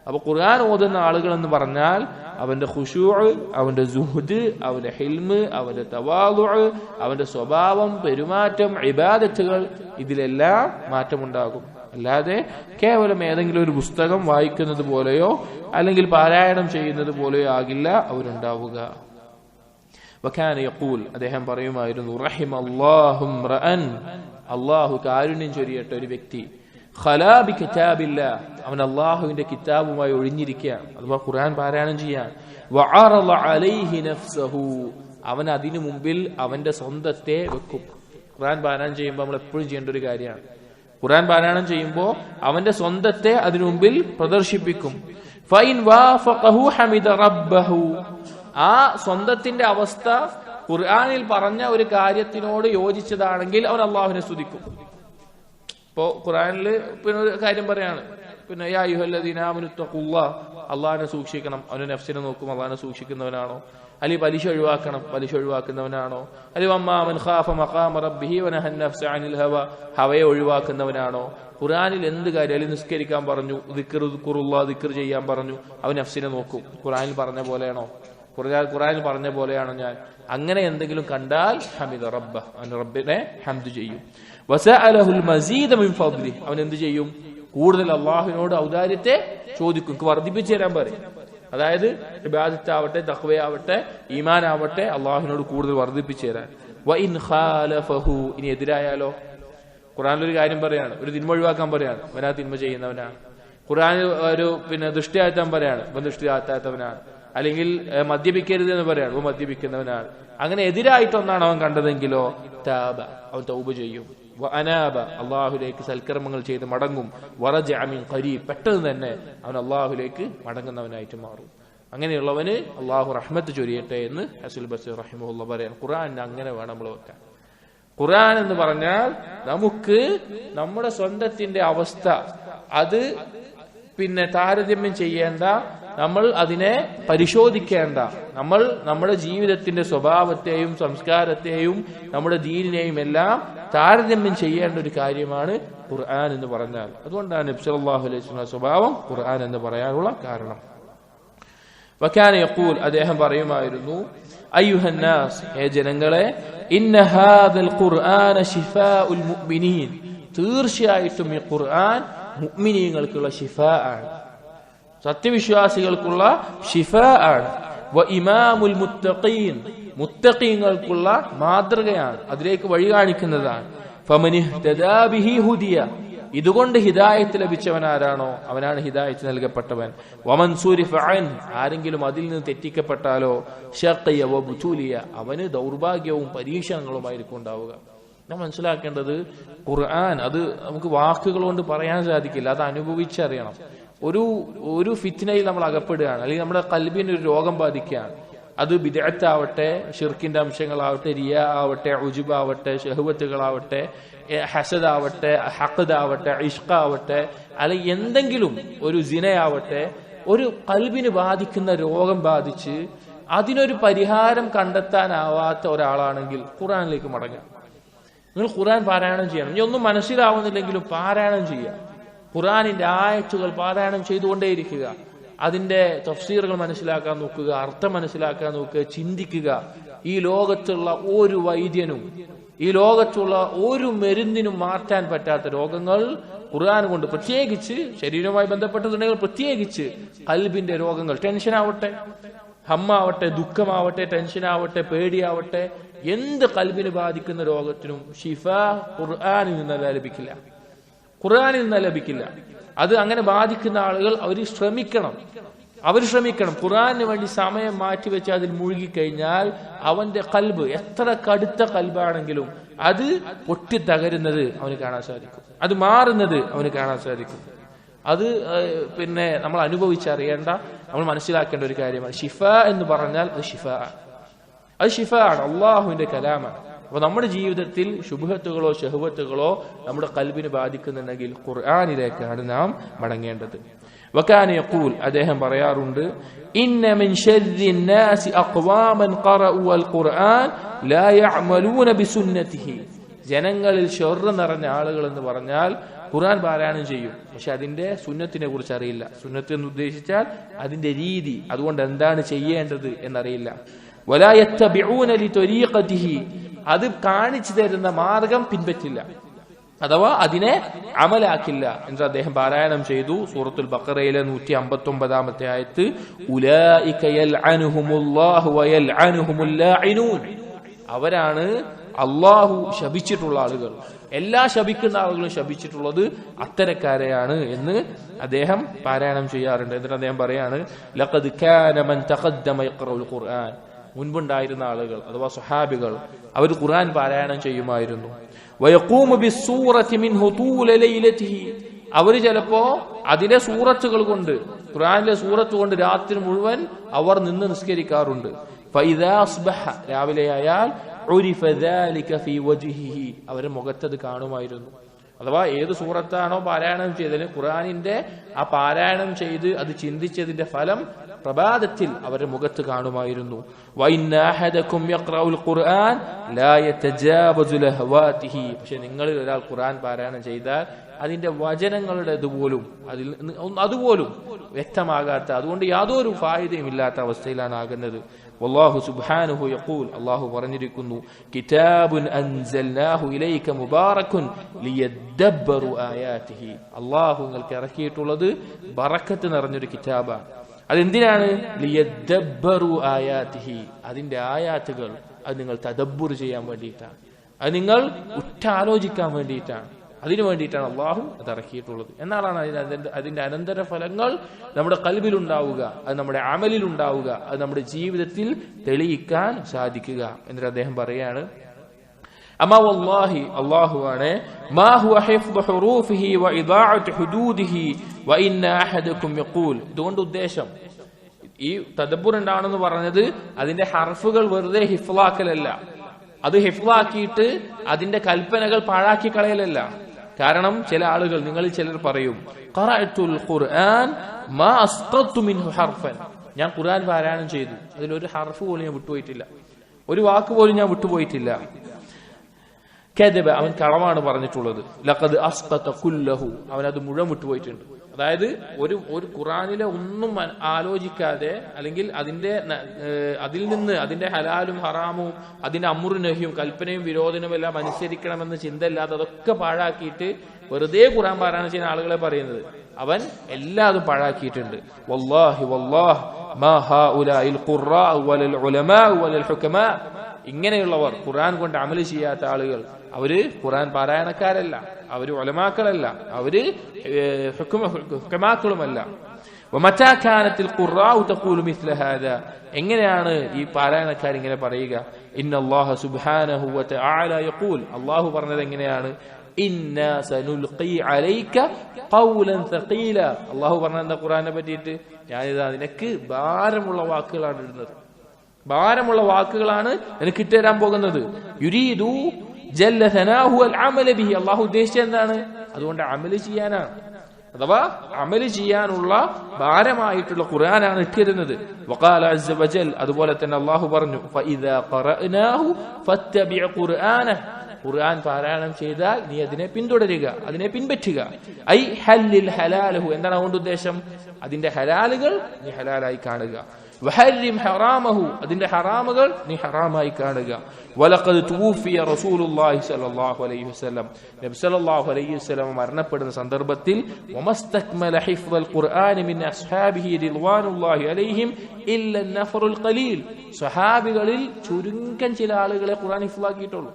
അപ്പൊ ഖുർആൻ ഓതുന്ന ആളുകൾ എന്ന് പറഞ്ഞാൽ അവന്റെ ഖുശൂഅ്, അവന്റെ സുഹ്ദ്, അവന്റെ ഹിൽമ്, അവന്റെ തവാദുഅ്, അവന്റെ സ്വഭാവം, പെരുമാറ്റം, ഇബാദത്തുകൾ, ഇതിലെല്ലാം മാറ്റമുണ്ടാകും. അല്ലാതെ കേവലം ഏതെങ്കിലും ഒരു പുസ്തകം വായിക്കുന്നത് പോലെയോ അല്ലെങ്കിൽ പാരായണം ചെയ്യുന്നത് പോലെയോ ആകില്ല അവരുണ്ടാവുക. വകാന യഖൂൽ, അദ്ദേഹം പറയുമായിരുന്നു, റഹിമല്ലാഹു റഅൻ, അല്ലാഹു കാരുണ്യം ചൊരിയട്ടെ ഒരു വ്യക്തി, ഖലാ ബി കിതാബില്ലാഹ്, അവൻ അല്ലാഹുവിന്റെ കിതാബുമായി ഒഴിഞ്ഞിരിക്കുകയാണ്, അഥവാ ഖുർആൻ പാരായണം ചെയ്യാൻ. വഅറള അലൈഹി നഫ്സഹു, അവൻ അതിനു മുമ്പിൽ അവന്റെ സ്വന്തത്തെ വെക്കും. ഖുർആൻ പാരായണം ചെയ്യുമ്പോൾ നമ്മൾ എപ്പോഴും ചെയ്യേണ്ട ഒരു കാര്യമാണ്. ഖുർആൻ പാരായണം ചെയ്യുമ്പോൾ അവന്റെ സ്വന്തത്തെ അതിനു മുമ്പിൽ പ്രദർശിപ്പിക്കും. ഫൈൻ വാഫഖഹു ഹമിദ റബ്ബഹു, ആ സ്വന്തത്തിന്റെ അവസ്ഥ ഖുർആനിൽ പറഞ്ഞ ഒരു കാര്യത്തിനോട് യോജിച്ചതാണെങ്കിൽ അവൻ അള്ളാഹുവിനെ സ്തുതിക്കും. ഇപ്പോ ഖുർആനിൽ പിന്നെ ഒരു കാര്യം പറയാണ്, പിന്നെ യാ അയ്യുഹല്ലദീന ആമനു തഖുല്ലാഹ്, അള്ളാഹിനെ സൂക്ഷിക്കണം. അവന് നഫ്സിനെ നോക്കും, അള്ളാഹിനെ സൂക്ഷിക്കുന്നവനാണോ? അല്ലെങ്കിൽ പലിശ ഒഴിവാക്കണം, പലിശ ഒഴിവാക്കുന്നവനാണോ? അല്ലെങ്കിൽ വമ്മാമൻ ഖാഫ മഖാമ റബ്ബിഹി വനഹൻ നഫ്സ അനിൽ ഹവ, ഹവയെ ഒഴിവാക്കുന്നവനാണോ? ഖുർആനിൽ എന്ത് കാര്യം, അല്ലെങ്കിൽ നിസ്കരിക്കാൻ പറഞ്ഞു, ദിക്ർ ചെയ്യാൻ പറഞ്ഞു, അവൻ നഫ്സിനെ നോക്കും. ഖുർആനിൽ പറഞ്ഞ പോലെയാണോ? ഖുർആനിൽ പറഞ്ഞ പോലെയാണോ ഞാൻ? അങ്ങനെ എന്തെങ്കിലും കണ്ടാൽ ഹമിദ റബ്ബ, അവൻ റബ്ബിനെ ഹംദ് ചെയ്യും. വസഅലഹുൽ മസീദ മിൻ ഫദ്ലി, അവൻ എന്ത് ചെയ്യും? കൂടുതൽ അള്ളാഹുവിനോട് ഔദാര്യത്തെ ചോദിക്കും, വർദ്ധിപ്പിച്ചു തരാൻ പറയും. അതായത് ഇബാദത്താവട്ടെ, തഖ്വയാവട്ടെ, ഈമാനാവട്ടെ, അള്ളാഹുവിനോട് കൂടുതൽ വർദ്ധിപ്പിച്ചു തരാൻ. വഇൻ ഖാലഫഹു, ഇനി എതിരായാലോ? ഖുർആനിലൊരു കാര്യം പറയാണ്, ഒരു തിന്മ ഒഴിവാക്കാൻ പറയാണ്, അവനാ തിന്മ ചെയ്യുന്നവനാണ്. ഖുർആനിൽ ഒരു ദൃഷ്ടി ആഴ്ത്താൻ പറയാണ്, ഇവൻ ദൃഷ്ടി ആഴ്ത്താത്തവനാണ്. അല്ലെങ്കിൽ മദ്യപിക്കരുത് എന്ന് പറയാണ്, ഇവൻ മദ്യപിക്കുന്നവനാണ്. അങ്ങനെ എതിരായിട്ടൊന്നാണ് അവൻ കണ്ടതെങ്കിലോ താബ, അവൻ തൗബ ചെയ്യും. വഅനാബ, അള്ളാഹുലേക്ക് സൽക്കർമ്മങ്ങൾ ചെയ്ത് മടങ്ങും. വറജഅ മിൻ ഖരീബ്, പെട്ടെന്ന് തന്നെ അവൻ അള്ളാഹുലേക്ക് മടങ്ങുന്നവനായിട്ട് മാറും. അങ്ങനെയുള്ളവന് അള്ളാഹു റഹ്മത്ത് ചൊരിയട്ടെ എന്ന് ഹസൻ ബസീർ റഹിമഹുല്ലാ പറയാൻ. ഖുർആൻ അങ്ങനെ വേണം നമ്മൾ വെക്കാൻ. ഖുർആൻ എന്ന് പറഞ്ഞാൽ നമുക്ക് നമ്മുടെ സ്വന്തത്തിന്റെ അവസ്ഥ അത് പിന്നെ താരതമ്യം ചെയ്യേണ്ട, നമ്മൾ അതിനെ പരിശോധിക്കേണ്ട, നമ്മൾ നമ്മുടെ ജീവിതത്തിന്റെ സ്വഭാവത്തെയും സംസ്കാരത്തെയും നമ്മുടെ ദീനിനെയും എല്ലാം താരതമ്യം ചെയ്യേണ്ട ഒരു കാര്യമാണ് ഖുർആൻ എന്ന് പറഞ്ഞാൽ. അതുകൊണ്ടാണ് നബി സല്ലല്ലാഹു അലൈഹി വസല്ലം സ്വഭാവം ഖുർആൻ എന്ന് പറയാനുള്ള കാരണം. വകാന യഖൂൽ, അദ്ദേഹം പറയുമായിരുന്നു, അയ്യുഹന്നാസ്, ഹേ ജനങ്ങളെ, ഇന്ന ഹാദൽ ഖുർആന ശിഫാഉൽ മുഅ്മിനീൻ, തീർച്ചയായിട്ടും ഈ ഖുർആൻ മുഅ്മിനീങ്ങൾക്കുള്ള ശിഫാ ആണ്, സത്യവിശ്വാസികൾക്കുള്ള ശിഫാ ആണ്. വ ഇമാമുൽ മുത്തഖീൻ, മുത്തഖീങ്ങൾക്കുള്ള മാതൃകയാണ്, അതിലേക്ക് വഴി കാണിക്കുന്നതാണ്. ഫമനിഹ്തദാ ബിഹി ഹുദിയ, ഇതുകൊണ്ട് ഹിദായത്ത് ലഭിച്ചവനാരാണോ അവനാണ് ഹിദായത്ത് നൽകപ്പെട്ടവൻ. വമൻ സുരിഫ അൻ, ആരെങ്കിലും അതിൽ നിന്ന് തെറ്റിക്കപ്പെട്ടാലോ ശഖിയ വബുതുലിയ, അവന് ദൗർഭാഗ്യവും പരീക്ഷണങ്ങളുമായിരിക്കും ഉണ്ടാവുക. നാം മനസ്സിലാക്കേണ്ടത് ഖുർആൻ അത് നമുക്ക് വാക്കുകൾ കൊണ്ട് പറയാൻ സാധിക്കില്ല, അത് അനുഭവിച്ചറിയണം. ഒരു ഫിത്നയിൽ നമ്മൾ അകപ്പെടുകയാണ്, അല്ലെങ്കിൽ നമ്മുടെ ഖൽബിന് ഒരു രോഗം ബാധിക്കുകയാണ്. അത് ബിദ്അത്താവട്ടെ, ഷിർക്കിന്റെ അംശങ്ങളാവട്ടെ, റിയാ ആവട്ടെ, ഉജുബാവട്ടെ, ഷഹ്വത്തുകളാവട്ടെ, ഹസദാവട്ടെ, ഹഖദാവട്ടെ, ഇഷ്ഖാവട്ടെ, അല്ലെങ്കിൽ എന്തെങ്കിലും ഒരു സിനയാവട്ടെ, ഒരു ഖൽബിന് ബാധിക്കുന്ന രോഗം ബാധിച്ച് അതിനൊരു പരിഹാരം കണ്ടെത്താനാവാത്ത ഒരാളാണെങ്കിൽ ഖുർആനിലേക്ക് മടങ്ങുക. നിങ്ങൾ ഖുർആൻ പാരായണം ചെയ്യണം. ഇനി ഒന്നും മനസ്സിലാവുന്നില്ലെങ്കിലും പാരായണം ചെയ്യുക. ഖുർആനിന്റെ ആയത്തുകൾ പാരായണം ചെയ്തുകൊണ്ടേയിരിക്കുക. അതിന്റെ തഫ്സീറുകൾ മനസ്സിലാക്കാൻ നോക്കുക, അർത്ഥം മനസ്സിലാക്കാൻ നോക്കുക, ചിന്തിക്കുക. ഈ ലോകത്തുള്ള ഒരു വൈദ്യനും ഈ ലോകത്തുള്ള ഒരു മരുന്നിനും മാറ്റാൻ പറ്റാത്ത രോഗങ്ങൾ ഖുർആൻ കൊണ്ട്, പ്രത്യേകിച്ച് ശരീരവുമായി ബന്ധപ്പെട്ടതുണ്ടെങ്കിൽ പ്രത്യേകിച്ച് ഖൽബിന്റെ രോഗങ്ങൾ, ടെൻഷനാവട്ടെ, ഹമ്മാവട്ടെ, ദുഃഖമാവട്ടെ, ടെൻഷനാവട്ടെ, പേടിയാവട്ടെ, എന്ത് ഖൽബിന് ബാധിക്കുന്ന രോഗത്തിനും ഷിഫ ഖുർആനിൽ നിന്നല്ല ലഭിക്കില്ല, ഖുർആനിൽ നിന്ന് ലഭിക്കില്ല. അത് അങ്ങനെ ബാധിക്കുന്ന ആളുകൾ അവർ ശ്രമിക്കണം. ഖുർആനിന് വേണ്ടി സമയം മാറ്റിവെച്ച് അതിൽ മുഴുകിക്കഴിഞ്ഞാൽ അവന്റെ ഖൽബ് എത്ര കടുത്ത ഖൽബാണെങ്കിലും അത് പൊട്ടിത്തകരുന്നത് അവന് കാണാൻ സാധിക്കും, അത് മാറുന്നത് അവന് കാണാൻ സാധിക്കും. അത് പിന്നെ നമ്മൾ അനുഭവിച്ചറിയേണ്ട, നമ്മൾ മനസ്സിലാക്കേണ്ട ഒരു കാര്യമാണ്. ഷിഫ എന്ന് പറഞ്ഞാൽ അത് ഷിഫ ആണ്, അള്ളാഹുവിന്റെ കലാമാണ്. അപ്പൊ നമ്മുടെ ജീവിതത്തിൽ ശുബ്ഹത്തുകളോ ശഹ്വത്തുകളോ നമ്മുടെ ഖൽബിനെ ബാധിക്കുന്നുണ്ടെങ്കിൽ ഖുർആനിലേക്കാണ് നാം മടങ്ങേണ്ടത്. വകാന യഖൂൽ, അദ്ദേഹം പറയാറുണ്ട്, ഇന്ന മിൻ ശർരിൻ നാസി അഖ്വാമൻ ഖറഉ അൽ ഖുർആൻ ലാ യഅമലൂന ബിസുന്നതിഹി, ജനങ്ങളിൽ ശർറ് നിറഞ്ഞ ആളുകൾ എന്ന് പറഞ്ഞാൽ ഖുർആൻ പാരായണം ചെയ്യും, പക്ഷെ അതിന്റെ സുന്നത്തിനെ കുറിച്ച് അറിയില്ല. സുന്നത്ത് എന്ന് ഉദ്ദേശിച്ചാൽ അതിന്റെ രീതി, അതുകൊണ്ട് എന്താണ് ചെയ്യേണ്ടത് എന്നറിയില്ല. വലാ യത്തബിഊന ലിതരീഖതിഹി, അത് കാണിച്ചു തരുന്ന മാർഗം പിൻപറ്റില്ല, അഥവാ അതിനെ അമലാക്കില്ല എന്ന് അദ്ദേഹം പാരായണം ചെയ്തു. സൂറത്തുൽ ബഖറയിലെ 159-ാമത്തെ ആയത്ത്, ഉലൈക യൽഅനുഹുമുല്ലാഹു വയൽഅനുഹുമുൽ ലാഇനൂൻ, അവരാണ് അള്ളാഹു ശപിച്ചിട്ടുള്ള ആളുകൾ. എല്ലാ ശപിക്കുന്ന ആളുകളും ശപിച്ചിട്ടുള്ളത് അത്തരക്കാരെയാണ് എന്ന് അദ്ദേഹം പാരായണം ചെയ്യാറുണ്ട്. എന്നിട്ട് അദ്ദേഹം പറയാണ്, ലഖദ് കാന മൻ തഖദ്ദമ യഖറഉൽ ഖുർആൻ, മുൻപുണ്ടായിരുന്ന ആളുകൾ അഥവാ സ്വഹാബികൾ അവർ ഖുർആൻ പാരായണം ചെയ്യുമായിരുന്നു. വയഖൂമു ബിസ്സൂറതി മിൻഹു തൂല ലൈലതിഹി, അവർ ചിലപ്പോ അതിലെ സൂറത്തുകൾ കൊണ്ട് ഖുർആനിലെ സൂറത്ത് കൊണ്ട് രാത്രി മുഴുവൻ അവർ നിന്ന് നിസ്കരിക്കാറുണ്ട്. ഫഇദാ അസ്ബഹ, രാവിലെയായാൽ ഉരിഫ ദാലിക ഫീ വജ്ഹിഹി, അവരുടെ മുഖത്തത് കാണുമായിരുന്നു. അഥവാ ഏത് സൂറത്താണോ പാരായണം ചെയ്തത്, ഖുർആനിന്റെ ആ പാരായണം ചെയ്ത് അത് ചിന്തിച്ചതിന്റെ ഫലം പ്രഭാതത്തിൽ അവരുടെ മുഖത്ത് കാണുമായിരുന്നു. പക്ഷെ നിങ്ങളിൽ ഒരാൾ ഖുർആൻ പാരായണം ചെയ്താൽ അതിന്റെ വചനങ്ങളുടെ അതുപോലും വ്യക്തമാകാത്ത, അതുകൊണ്ട് യാതൊരു ഫായിദയും ഇല്ലാത്ത അവസ്ഥയിലാണ് ആകുന്നത്. വല്ലാഹു സുബ്ഹാനഹു യഖൂൽ, അല്ലാഹു പറഞ്ഞിരിക്കുന്നു, കിതാബുൻ അൻസൽനാഹു ഇലൈക മുബാറകുൻ ലിയദ്ദബ്ബറു ആയാതിഹി, അല്ലാഹു നിങ്ങൾക്ക് ഇറക്കിയിട്ടുള്ളത് ബറക്കത്ത് നിറഞ്ഞൊരു കിതാബാണ്. അതെന്തിനാണ്? ലിയദ്ദബ്ബറു ആയാതിഹി, അതിന്റെ ആയാത്തുകൾ അത് നിങ്ങൾ തദബ്ബുർ ചെയ്യാൻ വേണ്ടിയിട്ടാണ്, അത് നിങ്ങൾ ഉറ്റാലോചിക്കാൻ വേണ്ടിയിട്ടാണ്, അതിനു വേണ്ടിയിട്ടാണ് അള്ളാഹു അത് ഇറക്കിയിട്ടുള്ളത്. എന്നാലാണ് അതിന്റെ അനന്തര ഫലങ്ങൾ നമ്മുടെ ഖൽബിൽ ഉണ്ടാവുക, അത് നമ്മുടെ അമലിൽ ഉണ്ടാവുക, അത് നമ്മുടെ ജീവിതത്തിൽ തെളിയിക്കാൻ സാധിക്കുക എന്നിട്ട് അദ്ദേഹം പറയാണ്, അമാ വല്ലാഹി, അല്ലാഹുവാണ്, മാ ഹുവ ഹിഫ്ദു ഹുറൂഫിഹി വ ഇദാഅതു ഹുദൂദിഹി വ ഇന്ന അഹദകും യഖൂൽ. ഇതുകൊണ്ട് ഉദ്ദേശം ഈ തദബ്ബുർ ഉണ്ടാവണമെന്ന് പറഞ്ഞത് അതിന്റെ ഹർഫുകൾ വെറുതെ ഹിഫ്ളാക്കലല്ല, അത് ഹിഫ്ളാക്കിയിട്ട് അതിന്റെ കൽപ്പനകൾ പാഴാക്കി കളയലല്ല. കാരണം ചില ആളുകൾ, നിങ്ങളിൽ ചിലർ പറയും, ഖറഅതുൽ ഖുർആൻ മാ അസ്ഖത്തു മിൻഹു ഹർഫൻ, ഞാൻ ഖുർആൻ പാരായണം ചെയ്തു, അതിലൊരു ഹർഫ് പോലും ഞാൻ വിട്ടുപോയിട്ടില്ല, ഒരു വാക്ക് പോലും ഞാൻ വിട്ടുപോയിട്ടില്ല. കദബ, അവൻ കളവാണ് പറഞ്ഞിട്ടുള്ളത്. ലഖദ് അസ്ഖത കുല്ലഹു, അവൻ അത് മുഴുവൻ വിട്ടുപോയിട്ടുണ്ട്. അതായത് ഒരു ഖുർആനിലെ ഒന്നും ആലോചിക്കാതെ, അല്ലെങ്കിൽ അതിൽ നിന്ന് അതിന്റെ ഹലാലും ഹറാമും അതിന്റെ അമ്രും നഹിയും കൽപ്പനയും വിരോധനവും എല്ലാം അനുസരിക്കണമെന്ന് ചിന്തയില്ലാതെ അതൊക്കെ പാഴാക്കിയിട്ട് വെറുതെ ഖുർആൻ പാരായണം ചെയ്യുന്ന ആളുകളെ പറയുന്നത്, അവൻ എല്ലാതും പാഴാക്കിയിട്ടുണ്ട്. വല്ലാഹി വല്ലാഹ് മാ ഹൗലാഇൽ ഖുറാ വലൽ ഉലമാ വലൽ ഹുകമാ, ഇങ്ങനെയുള്ളവർ, ഖുർആൻ കൊണ്ട് അമൽ ചെയ്യാത്ത ആളുകൾ, അവര് ഖുർആൻ പാരായണക്കാരല്ല, അവര് ഉലമാക്കളല്ല, അവര് ഹുകമാക്കളുമല്ല. വമതാ കാനത്തിൽ ഖുറാഉ തഖൂലു മിസ്ല ഹാദാ, എങ്ങനെയാണ് ഈ പാരായണക്കാർ ഇങ്ങനെ പറയുക? ഇന്നല്ലാഹ സുബ്ഹാനഹു വ തആല യഖൂൽ, അല്ലാഹു പറഞ്ഞത് എങ്ങനെയാണ്? ഇന്നാ സനുൽഖി അലൈക ഖൗലൻ സഖീല, അല്ലാഹു പറഞ്ഞ ഖുർആനെ പറ്റിയിട്ട്, ഞാനിതാ നിനക്ക് ഭാരമുള്ള വാക്കുകളാണ് ഇടുന്നത്, ഭാരമുള്ള വാക്കുകളാണ് നിനക്ക് ഇട്ടുതരാൻ പോകുന്നത്. യുരീദു ജല്ല സനാഹു അൽ അമല ബിഹി, അല്ലാഹു ഉദ്ദേശിച്ചത് എന്താണ്? അതുകൊണ്ട് അമല് ചെയ്യാനാണ്, അഥവാ അമല് ചെയ്യാനുള്ള ഭാരമായിട്ടുള്ള ഖുർആനാണ് ഇട്ടിരുന്നത്. വഖാല അസ്സ വജൽ, അതുപോലെ തന്നെ അല്ലാഹു പറഞ്ഞു, ഫഇദാ ഖറഅനാഹു ഫത്തബിഅ ഖുർആനഹു, ഖുർആൻ പാരായണം ചെയ്താൽ നീ അതിനെ പിന്തുടരുക, അതിനെ പിൻപറ്റുക. ഐ ഹല്ലിൽ ഹലാലഹു, എന്താണ് അതുകൊണ്ട് ഉദ്ദേശം? അതിന്റെ ഹലാലുകൾ നീ ഹലാലായി കാണുക. വഹരിം ഹറാമഹു, അതിന്റെ ഹറാമുകൾ നീ ഹറാമായി കാണുക. വലഖദ് തുവഫിയ റസൂലുള്ളാഹി സ്വല്ലല്ലാഹു അലൈഹി വസല്ലം, നബി സ്വല്ലല്ലാഹു അലൈഹി വസല്ലം മരണപ്പെടുന്ന സന്ദർഭത്തിൽ വമസ്തക്മല ഹിഫ്ദൽ ഖുർആനി മിൻ അസ്ഹാബിഹി റിദ്വാനുല്ലാഹി അലൈഹിം ഇല്ല നഫറുൽ ഖലീൽ, സ്വഹാബികളിൽ ചുരുക്കം ചില ആളുകളെ ഖുർആൻ ഹിഫ്ളാക്കിയിട്ടുള്ളൂ.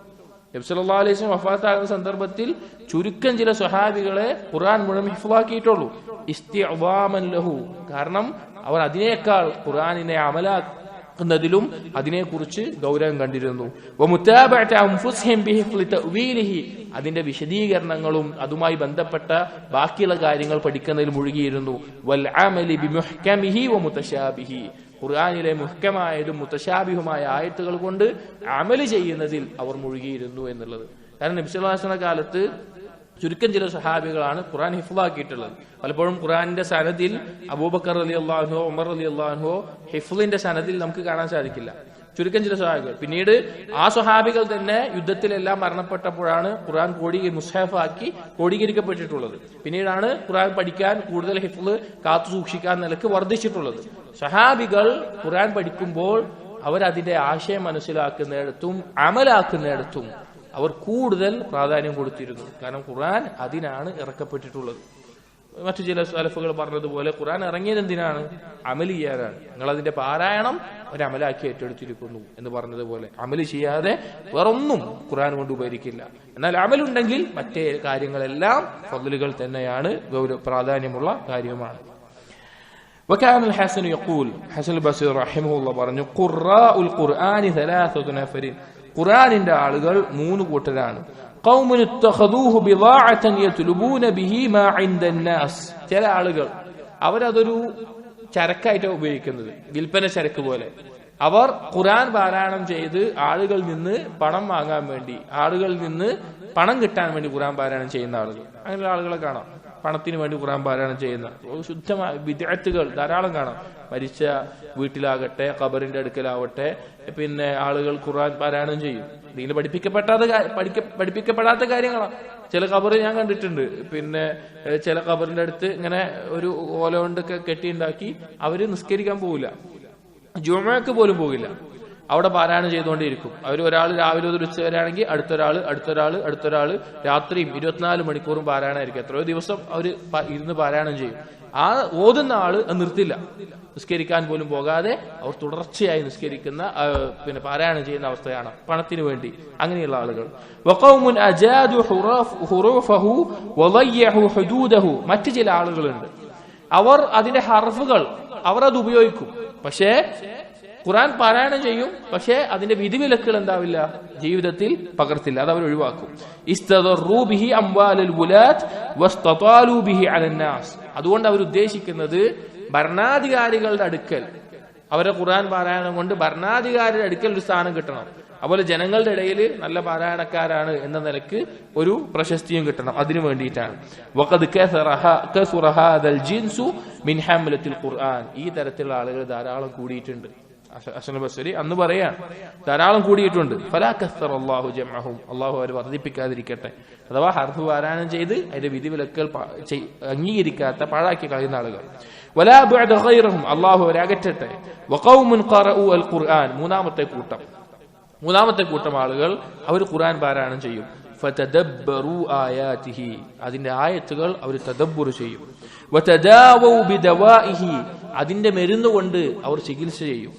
നബി സല്ലല്ലാഹു അലൈഹി വസല്ലം വഫാത്താകുന്ന സന്ദർഭത്തിൽ ചുരുക്കം ചില സ്വഹാബികളെ ഖുർആൻ മുഴുവൻ ഹിഫ്ളാക്കിയിട്ടുള്ളൂ. ഇസ്തിഅദാമൻ ലഹു, കാരണം അവർ അതിനേക്കാൾ ഖുർആനിനെ അമലാക്കുന്നതിലും അതിനെക്കുറിച്ച് ഗൗരവം കണ്ടിരുന്നു. വമുതാബഅത അൻഫുസിഹിം ബിഹിഫ്ളി തഅ്വീലിഹി, അതിന്റെ വിശദീകരണങ്ങളും അതുമായി ബന്ധപ്പെട്ട ബാക്കിയുള്ള കാര്യങ്ങൾ പഠിക്കുന്നതിൽ മുഴുകിയിരുന്നു. വൽ അമലി ബിമുഹ്കമിഹി വമുതശാബിഹി, ഖുർആനിലെ മുഹ്കമായതും മുതശാബിഹുമായ ആയത്തുകൾ കൊണ്ട് അമല് ചെയ്യുന്നതിൽ അവർ മുഴുകിയിരുന്നു എന്നുള്ളത്. കാരണം നബി സല്ലല്ലാഹു അലൈഹി വസല്ലം കാലത്ത് ചുരുക്കം ചില സഹാബികളാണ് ഖുർആൻ ഹിഫ്ളാക്കിയിട്ടുള്ളത്. പലപ്പോഴും ഖുർആനിന്റെ സനദിൽ അബൂബക്കർ റളിയല്ലാഹു അൻഹു, ഉമർ റളിയല്ലാഹു അൻഹു ഹിഫ്ളിന്റെ സനദിൽ നമുക്ക് കാണാൻ സാധിക്കില്ല, ചുരുക്കം ചില സ്വഹാബികൾ. പിന്നീട് ആ സ്വഹാബികൾ തന്നെ യുദ്ധത്തിലെല്ലാം മരണപ്പെട്ടപ്പോഴാണ് ഖുർആൻ മുസ്ഹഫാക്കി ക്രോഡീകരിക്കപ്പെട്ടിട്ടുള്ളത്. പിന്നീടാണ് ഖുർആൻ പഠിക്കാൻ കൂടുതൽ ഹിഫ്ള് കാത്തു സൂക്ഷിക്കാൻ നിലക്ക് വർദ്ധിച്ചിട്ടുള്ളത്. സ്വഹാബികൾ ഖുർആൻ പഠിക്കുമ്പോൾ അവരതിന്റെ ആശയം മനസ്സിലാക്കുന്നിടത്തും അമലാക്കുന്നിടത്തും അവർ കൂടുതൽ പ്രാധാന്യം കൊടുത്തിരുന്നു. കാരണം ഖുർആൻ അതിനാണ് ഇറക്കപ്പെട്ടിട്ടുള്ളത്. മറ്റു ചില സലഫുകൾ പറഞ്ഞതുപോലെ ഖുർആൻ ഇറങ്ങിയത് എന്തിനാണ്? അമല് ചെയ്യാനാണ്. നിങ്ങൾ അതിന്റെ പാരായണം ഒരു അമലാക്കി ഏറ്റെടുത്തിരിക്കുന്നു എന്ന് പറഞ്ഞതുപോലെ അമല് ചെയ്യാതെ വേറൊന്നും ഖുർആൻ കൊണ്ട് ഉപകരിക്കില്ല. എന്നാൽ അമലുണ്ടെങ്കിൽ മറ്റേ കാര്യങ്ങളെല്ലാം ഫദ്ലുകൾ തന്നെയാണ്, പ്രാധാന്യമുള്ള കാര്യമാണ്. وكان الحسن يقول, ഹസൻ ബസ്രി റഹിമഹുല്ലാഹ് പറഞ്ഞു, ഖുറാഉൽ ഖുർആനി ثلاثة نفر, ഖുർആനിന്റെ ആളുകൾ 3 കൂട്ടരാണ്. ഖൗമുൻ ഇത്തഖദൂഹു ബിദാഅതൻ യത്ലുബൂന ബിഹി മാ ഇൻദൻ നാസ്, ചില ആളുകൾ അവരതൊരു ചരക്കായിട്ടാണ് ഉപയോഗിക്കുന്നത്, വിൽപ്പന ചരക്ക് പോലെ. അവർ ഖുർആൻ പാരായണം ചെയ്ത് ആളുകളിൽ നിന്ന് പണം വാങ്ങാൻ വേണ്ടി, ആളുകളിൽ നിന്ന് പണം കിട്ടാൻ വേണ്ടി ഖുർആൻ പാരായണം ചെയ്യുന്ന ആളുകൾ, അങ്ങനെയുള്ള ആളുകളെ കാണാം. പണത്തിന് വേണ്ടി ഖുർആൻ പാരായണം ചെയ്യുന്ന ശുദ്ധമായ വിദ്യാർത്ഥികൾ ധാരാളം കാണാം. മരിച്ച വീട്ടിലാകട്ടെ, ഖബറിന്റെ അടുക്കലാവട്ടെ, പിന്നെ ആളുകൾ ഖുർആൻ പാരായണം ചെയ്യും. ഇതിന് പഠിപ്പിക്കപ്പെടാത്ത കാര്യങ്ങളാണ്. ചില ഖബർ ഞാൻ കണ്ടിട്ടുണ്ട്. പിന്നെ ചില ഖബറിന്റെ അടുത്ത് ഇങ്ങനെ ഒരു ഓല കൊണ്ടൊക്കെ കെട്ടിയുണ്ടാക്കി അവര് നിസ്കരിക്കാൻ പോകില്ല, ജുമഅക്ക് പോലും പോകില്ല, അവിടെ പാരായണം ചെയ്തുകൊണ്ടേയിരിക്കും. ഒരാൾ രാവിലെ മുതൽ ഉച്ച വരെയാണെങ്കിൽ അടുത്തൊരാള് രാത്രിയും 24 മണിക്കൂറും പാരായണമായിരിക്കും. എത്രയോ ദിവസം അവർ ഇരുന്ന് പാരായണം ചെയ്യും. ആ ഓതുന്ന ആള് നിർത്തില്ല, നിസ്കരിക്കാൻ പോലും പോകാതെ അവർ തുടർച്ചയായി നിസ്കരിക്കുന്ന പിന്നെ പാരായണം ചെയ്യുന്ന അവസ്ഥയാണ് പണത്തിന് വേണ്ടി. അങ്ങനെയുള്ള ആളുകൾ മറ്റു ചില ആളുകളുണ്ട്, അവർ അതിന്റെ ഹർഫുകൾ അവർ അത് ഉപയോഗിക്കും, പക്ഷേ ഖുർആൻ പാരായണം ചെയ്യും, പക്ഷേ അതിന്റെ വിധിവിലക്കുകൾ എന്താവില്ല, ജീവിതത്തിൽ പകർത്തില്ല, അത് അവർ ഒഴിവാക്കും. അതുകൊണ്ട് അവർ ഉദ്ദേശിക്കുന്നത് ഭരണാധികാരികളുടെ അടുക്കൽ, അവരുടെ ഖുർആൻ പാരായണം കൊണ്ട് ഭരണാധികാരിയുടെ അടുക്കൽ ഒരു സ്ഥാനം കിട്ടണം, അതുപോലെ ജനങ്ങളുടെ ഇടയിൽ നല്ല പാരായണക്കാരാണ് എന്ന നിലക്ക് ഒരു പ്രശസ്തിയും കിട്ടണം. അതിനു വേണ്ടിയിട്ടാണ് ഈ തരത്തിലുള്ള ആളുകൾ ധാരാളം കൂടിയിട്ടുണ്ട്. ഹസൻ ബസ്രി അന്ന് പറയാൻ ധാരാളം കൂടിയിട്ടുണ്ട്. അള്ളാഹു അവർ വർദ്ധിപ്പിക്കാതിരിക്കട്ടെ. അഥവാ ഹർഫ് പാരായണം ചെയ്ത് അതിന്റെ വിധിവിലക്കുകൾ അംഗീകരിക്കാത്ത, പാഴാക്കി കളയുന്ന ആളുകൾ. അള്ളാഹു അവരെ അകറ്റട്ടെ. മൂന്നാമത്തെ കൂട്ടം ആളുകൾ അവർ ഖുർആൻ പാരായണം ചെയ്യും. ഫതദബ്ബറു ആയാതിഹി, അതിന്റെ ആയത്തുകൾ അവർ തദബ്ബുർ ചെയ്യും. വതദാവു ബിദവാഇഹി, അതിന്റെ മരുന്ന് കൊണ്ട് അവർ ചികിത്സ ചെയ്യും.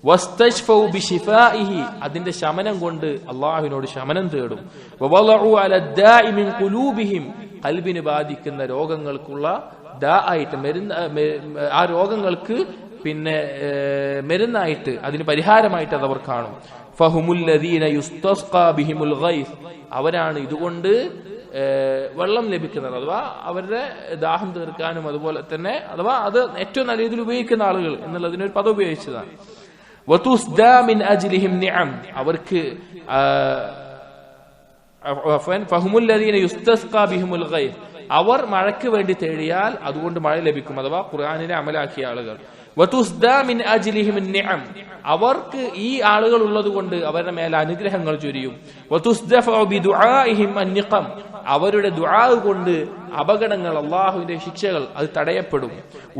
വസ്തശ്ഫൗ ബിശിഫാഇഹി, അതിന്റെ ശമനം കൊണ്ട് അല്ലാഹുവിനോട് ശമനം തേടും. വവളഉ അലദ്ദാഇ മിൻ ഖുലൂബിഹിം, ഖൽബിനെ ബാധിക്കുന്ന രോഗങ്ങൾക്കുള്ള ദാആയിട്ട് മരുന്ന്, ആ രോഗങ്ങൾക്ക് പിന്നെ മരുന്നായിട്ട്, അതിന് പരിഹാരമായിട്ട് അത് അവർ കാണും. ഫഹുമുല്ലദീന യുസ്തസ്ഖാ ബിഹിമുൽ ഗൈസ്, അവരാണ് ഇതുകൊണ്ട് വെള്ളം ലഭിക്കുന്നത്, അഥവാ അവരുടെ ദാഹം തീർക്കാനും അതുപോലെ തന്നെ, അഥവാ അത് ഏറ്റവും നല്ല രീതിയിൽ ഉപയോഗിക്കുന്ന ആളുകൾ എന്നുള്ളതിനൊരു പദം ഉപയോഗിച്ചതാണ്. വതുസ്ദാ മിൻ അജ്ലിഹിം നിഅം, അവർക്ക് ഫഹുമുല്ലദീന യുസ്തസ്ഖാ ബിഹിമുൽ ഗൈസ്, അവർ മഴയ്ക്ക് വേണ്ടി തേടിയാൽ അതുകൊണ്ട് മഴ ലഭിക്കും, അഥവാ ഖുർആനിനെ അമലാക്കിയ ആളുകൾ. വതുസ്ദാ മിൻ അജ്ലിഹിം നിഅം, അവർക്ക് ഈ ആളുകൾ ഉള്ളത് കൊണ്ട് അവരുടെ മേൽ അനുഗ്രഹങ്ങൾ ചൊരിയും. വതുസ്ദഫഉ ബിദുആഇഹിം അൻനിഖം, അവരുടെ ദുആ കൊണ്ട് അപകടങ്ങൾ, അല്ലാഹുവിന്റെ ശിക്ഷകൾ അത് തടയപ്പെടും.